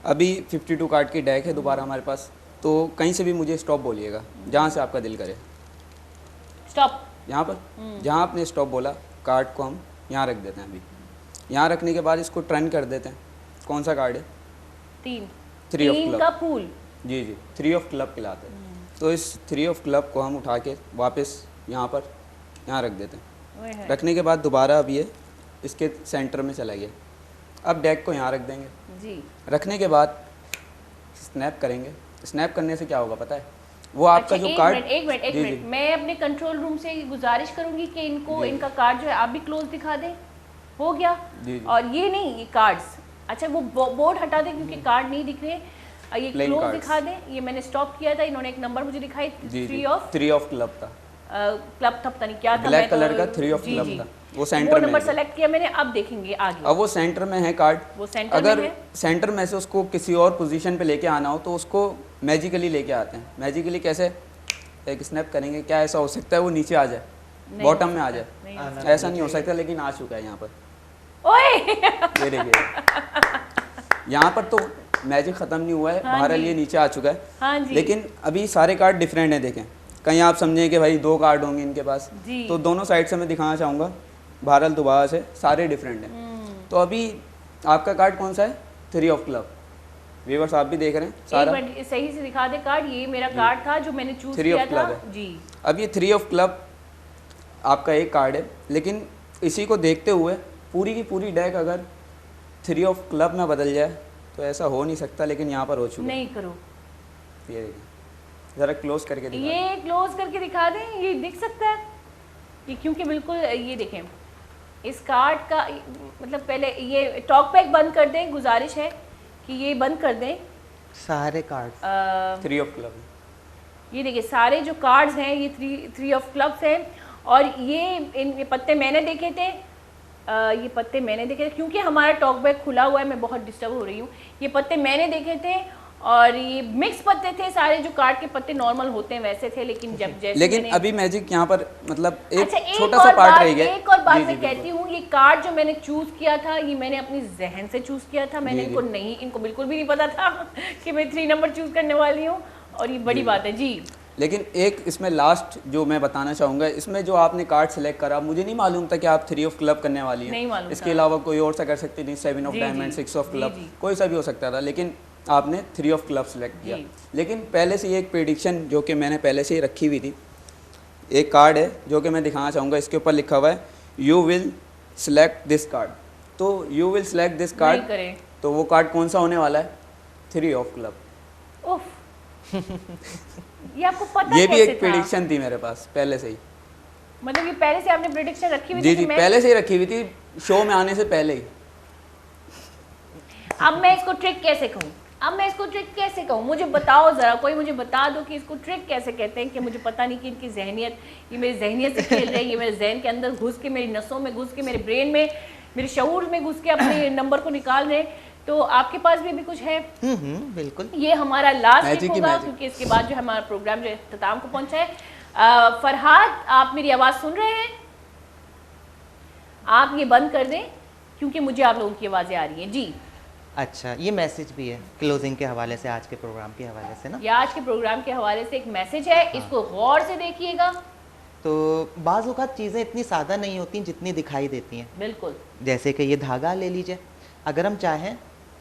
अभी 52 कार्ड की डेक है दोबारा हमारे पास, तो कहीं से भी मुझे स्टॉप बोलिएगा, जहाँ से आपका दिल करे। स्टॉप। यहाँ पर जहाँ आपने स्टॉप बोला, कार्ड को हम यहाँ रख देते हैं। अभी यहाँ रखने के बाद इसको टर्न कर देते हैं। कौन सा कार्ड है? 3 3 ऑफ 3 क्लब। का फूल। जी जी, 3 ऑफ क्लब खिलाते हैं। तो इस 3 ऑफ क्लब को हम उठा के वापस यहाँ पर यहाँ रख देते हैं। वही है। रखने के बाद दोबारा अब ये इसके सेंटर में चला गया। अब डेक को यहाँ रख देंगे। जी। रखने के बाद स्नैप करेंगे। स्नैप करने से क्या होगा पता है? वो आपका अच्छा, जो एक कार्ड, मिनट, एक मिनट, एक जी, मिनट, जी। मैं अपने कंट्रोल रूम से गुजारिश करूंगी कि इनको जी। इनका कार्ड जो है आप भी क्लोज दिखा दें। हो गया। जी, जी। और ये नहीं, ये कार्ड्स, अच्छा वो बोर्ड हटा दें क्योंकि कार्ड नहीं दिख रहे। ये Playing क्लोज cards। दिखा दें। ये मैंने स्टॉप किया था, इन्होंने एक नंबर मुझे दिखाई, जी 3 जी, ऑफ 3 ऑफ क्लब था। क्लब था, पता नहीं क्या था। ब्लैक मैं तो- कलर का 3 ऑफ जी, क्लब जी। था। वो वो सेंटर में नंबर है। सेलेक्ट किया मैंने, अब देखेंगे आगे। अब वो सेंटर में है कार्ड। वो सेंटर में अगर है। सेंटर में से उसको किसी और पोजीशन पे लेके आना हो तो उसको मैजिकली लेके आते हैं। मैजिकली कैसे? एक स्नैप करेंगे, क्या ऐसा हो सकता है वो नीचे आ जाए, नहीं बॉटम हो में आ सकता, जाए? नहीं हो सकता। ऐसा नहीं हो सकता, लेकिन आ चुका है यहाँ पर। ओए ये देखिए, यहाँ पर तो मैजिक ख़त्म नहीं हुआ है, हाँ बहरहाल जी। ये नीचे आ चुका है। हाँ जी। लेकिन अभी सारे कार्ड डिफरेंट हैं। देखें, कहीं आप समझें कि भाई 2 कार्ड होंगे इनके पास, जी। तो दोनों साइड से मैं दिखाना चाहूँगा। बहरहाल दोबारा से सारे डिफरेंट हैं। तो अभी आपका कार्ड कौन सा है? 3 ऑफ क्लब। व्यूअर्स आप भी देख रहे हैं एक सारा। मिनट सही से दिखा दे कार्ड। ये मेरा कार्ड था जो मैंने चूज 3 किया ऑफ था। क्लब है। जी। अब ये 3 ऑफ क्लब आपका एक कार्ड है, लेकिन इसी को देखते हुए पूरी की पूरी डेक अगर 3 ऑफ क्लब में बदल जाए तो ऐसा हो नहीं सकता, लेकिन यहाँ पर हो चुका है। नहीं करो, ये देखिए, ज़रा क्लोज करके दिखा दें। ये क्लोज करके दिखा दें, ये दिख सकता है ये, क्योंकि बिल्कुल ये देखें इस कार्ड का मतलब, पहले ये टॉक पैक बंद कर दें, गुजारिश है कि ये बंद कर दें। सारे कार्ड्स 3 ऑफ क्लब। ये देखिए सारे जो कार्ड्स हैं ये 3 ऑफ क्लब्स हैं। और ये पत्ते मैंने देखे थे, ये पत्ते मैंने देखे थे, क्योंकि हमारा टॉक बैग खुला हुआ है, मैं बहुत डिस्टर्ब हो रही हूँ। ये पत्ते मैंने देखे थे और ये मिक्स पत्ते थे सारे। जो कार्ड के पत्ते नॉर्मल होते हैं वैसे थे, लेकिन जब जैसे लेकिन मैंने- अभी मैजिक यहाँ पर मतलब एक अच्छा, छोटा सा पार्ट रह गया। एक और बात जी, मैं जी, कहती हूँ, ये कार्ड जो मैंने चूज किया था ये मैंने अपनी जहन से चूज किया था। मैंने जी, इनको जी। नहीं, इनको बिल्कुल भी नहीं पता था कि मैं 3 नंबर चूज करने वाली हूँ, और ये बड़ी जी। बात है जी। लेकिन एक इसमें लास्ट जो मैं बताना चाहूँगा, इसमें जो आपने कार्ड सेलेक्ट करा, मुझे नहीं मालूम था कि आप 3 ऑफ क्लब करने वाली हैं। नहीं मालूम इसके था। अलावा कोई और सा कर सकती थी, 7 ऑफ जी, डायमंड, जी। 6 ऑफ जी, क्लब, जी। कोई सा भी हो सकता था, लेकिन आपने 3 ऑफ क्लब सेलेक्ट किया। जी। लेकिन पहले से ये एक प्रेडिक्शन जो कि मैंने पहले से ही रखी हुई थी, एक कार्ड है जो कि मैं दिखाना चाहूँगा। इसके ऊपर लिखा हुआ है you will select this card. तो यू विल सेलेक्ट दिस नहीं कार्ड, करें। तो वो कार्ड कौन सा होने वाला है? 3 ऑफ क्लब। उफ ये आपको पता ये भी कैसे एक था? प्रेडिक्शन थी मेरे पास पहले से ही। मतलब ये पहले से आपने प्रेडिक्शन रखी हुई जी थी जी, कि मैं, पहले से ही रखी हुई थी, शो में आने से पहले ही। अब मैं इसको ट्रिक कैसे कहूँ? अब मैं इसको ट्रिक कैसे कहूँ? मुझे बताओ ज़रा, कोई मुझे बता दो कि इसको ट्रिक कैसे कहते हैं, कि मुझे पता नहीं कि इनकी जहनियत, ये मेरी जहनियत से खेल रहे हैं, ये मेरे जहन के अंदर घुस के, मेरी नसों में घुस के, मेरे ब्रेन में, मेरे शऊर में घुस के अपने नंबर को निकाल रहे हैं। तो आपके पास भी अभी कुछ है? बिल्कुल। ये हमारा लास्ट मैजिक वीक ही होगा, मैजिक। क्योंकि इसके बाद जो हमारा प्रोग्राम जो इख्तिताम को पहुंचा है। फरहाद, आप मेरी आवाज़ सुन रहे हैं? आप ये बंद कर दें क्योंकि मुझे आप लोगों की आवाज़ें आ रही हैं जी। अच्छा, ये मैसेज भी है क्लोजिंग के हवाले से, आज के प्रोग्राम के हवाले से ना। ये आज के प्रोग्राम के हवाले से एक मैसेज है, इसको गौर से देखिएगा। तो बाज़ औक़ात चीज़ें इतनी सादा नहीं होती जितनी दिखाई देती हैं। बिल्कुल। जैसे कि ये धागा ले लीजिए, अगर हम चाहें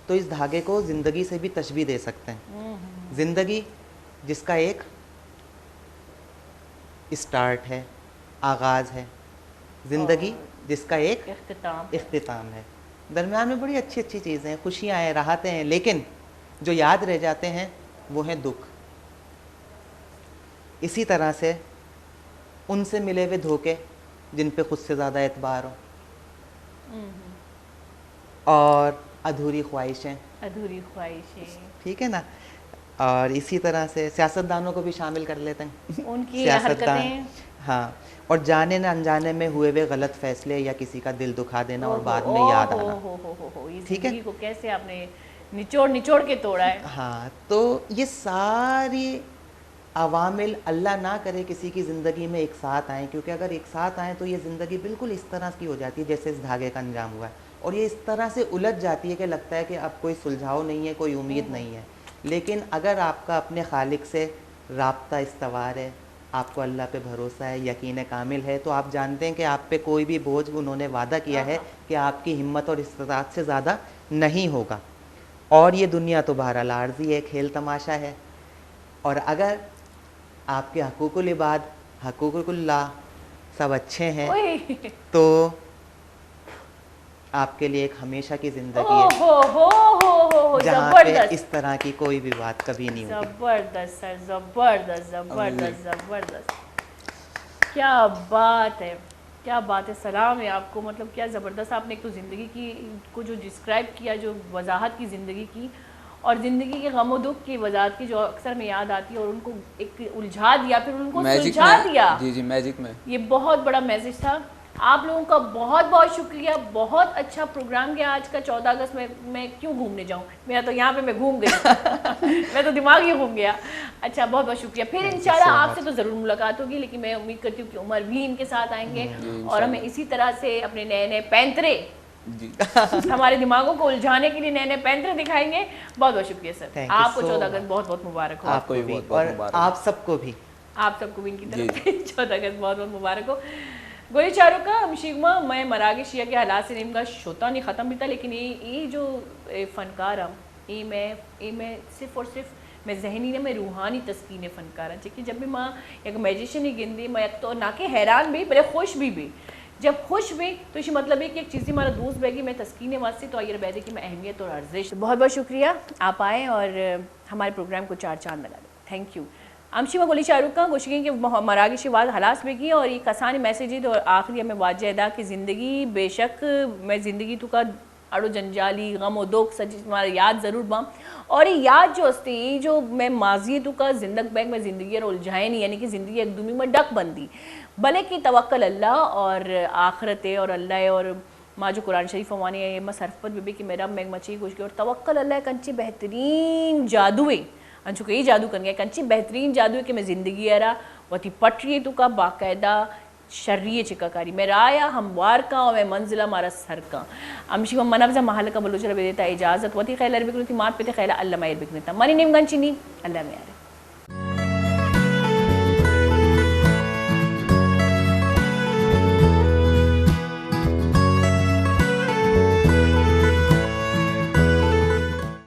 तो इस धागे को ज़िंदगी से भी तशबीह दे सकते हैं। ज़िंदगी जिसका एक स्टार्ट है, आगाज़ है, ज़िंदगी जिसका एक इख्तिताम। इख्तिताम है। दरमियान में बड़ी अच्छी अच्छी चीज़ें हैं, खुशियाँ हैं, राहतें हैं, लेकिन जो याद रह जाते हैं वो हैं दुख। इसी तरह से उनसे मिले हुए धोखे जिन पे खुद से ज़्यादा एतबार हो, और अधूरी ख्वाहिशें, अधूरी ख्वाहिशें, ठीक है ना। और इसी तरह से सियासतदानों को भी शामिल कर लेते हैं। उनकी हरकतें, हाँ, और जाने न अनजाने में हुए हुए गलत फैसले या किसी का दिल दुखा देना और बाद में याद आना। हो, ये ठीक है। जिंदगी को कैसे आपने निचोड़ निचोड़ के तोड़ा है। हाँ, तो ये सारी अवामिल अल्लाह ना करे किसी की ज़िंदगी में एक साथ आएँ, क्योंकि अगर एक साथ आएँ तो ये ज़िंदगी बिल्कुल इस तरह की हो जाती है जैसे इस धागे का अंजाम हुआ है, और ये इस तरह से उलझ जाती है कि लगता है कि अब कोई सुलझाव नहीं है, कोई उम्मीद नहीं है। लेकिन अगर आपका अपने खालिक से राब्ता इस्तवार है, आपको अल्लाह पे भरोसा है, यकीन कामिल है, तो आप जानते हैं कि आप पे कोई भी बोझ उन्होंने वादा किया है कि आपकी हिम्मत और इस्तात से ज़्यादा नहीं होगा। और ये दुनिया तो बहरहाल आर्जी है, खेल तमाशा है। और अगर आपके हकूकुल इबाद, हकूकुल्लाह सब अच्छे हैं ओए, तो आपके लिए एक हमेशा की ज़िंदगी ओ है हो जहाँ पे जबरदस्त, इस तरह की कोई भी बात कभी नहीं होगी। जबरदस्त सर, जबरदस्त जबरदस्त जबरदस्त, क्या बात है, क्या बात है। सलाम है आपको, मतलब क्या ज़बरदस्त आपने एक तो ज़िंदगी की को जो डिस्क्राइब किया, जो वजाहत की ज़िंदगी की, और ज़िंदगी के गम दुख की वजाहत की जो अक्सर में याद आती है, और उनको एक उलझा दिया, फिर उनको सुलझा दिया। जी जी, मैजिक में ये बहुत बड़ा मैसेज था। आप लोगों का बहुत बहुत शुक्रिया, बहुत अच्छा प्रोग्राम गया आज का। 14 अगस्त में मैं क्यों घूमने जाऊँ, मेरा तो यहाँ पे मैं घूम गई मैं तो दिमाग ही घूम गया। अच्छा, बहुत बहुत शुक्रिया। फिर इंशाल्लाह आपसे तो ज़रूर मुलाकात होगी, लेकिन मैं उम्मीद करती हूँ कि उमर भी इनके साथ आएंगे और हमें इसी तरह से अपने नए नए पैंतरे जी हमारे दिमागों को उलझाने के लिए नए नए पैंतरे दिखाएंगे। बहुत बहुत शुक्रिया सर, Thank you आपको so 14 अगस्त much. बहुत बहुत मुबारक हो। आपको भी बहुत-बहुत और मुबारक हो। आप सबको भी। आप सबको भी इनकी तरफ से 14 अगस्त बहुत बहुत मुबारक हो। गोली चारों का हमशीमा मैं मरागे शिया के हालात से का शोता नहीं ख़त्म भी था, लेकिन ये जो फ़नकार हम ये मैं सिर्फ और सिर्फ मैं जहनी ने मैं रूहानी तस्कीन फ़नकार हैं, कि जब भी माँ एक मैजिशियन ही गिनती मैं तो ना कि हैरान भी बड़े खुश भी जब खुश भी तो इसी मतलब है कि एक चीज़ हमारा दोस्त बैगी मैं तस्कीन वास्ते तो आइए बैठे कि मैं अहमियत और अर्जिश। बहुत बहुत शुक्रिया आप आए और हमारे प्रोग्राम को 4 चांद लगा दें। Thank you. आमशी गोली शाहरुख का गोशिकी के मरागी शिवाद हलास बेगी और ये कसानी मैसेज और आखिरी हमें वाजदा कि ज़िंदगी बेशक मैं ज़िंदगी तो का अड़ो जंजाली गम और दुख सच हमारा याद ज़रूर बाम, और ये याद जो हस्ती जो मैं माजी तो का जिंदग बैग में ज़िंदगी उलझाए नहीं, यानी कि ज़िंदगी एक दुमी में डक बंदी भले की तवक्कल अल्लाह और आखरत और अल्लाह और माँ जो कुरान शरीफ अवानी है मैं सरफत भी कि मेरा मैग मची कुछ और तवक्कल अल्लाह कंची बेहतरीन जादू है अंशु कई जादू कर गया कंची बेहतरीन जादू है कि मैं ज़िंदगी अरा वती पटरी तो का बाकायदा शर्रिय चिकाकारी मैं राया हमवार का और मैं मंजिला मारा सर का अमशी मनवजा महल का बलोचरा बेदेता इजाज़त वती खैल अरबिक मात पे खैला अल्लाह मायर बिकता मनी निम गंचिनी अल्लाह में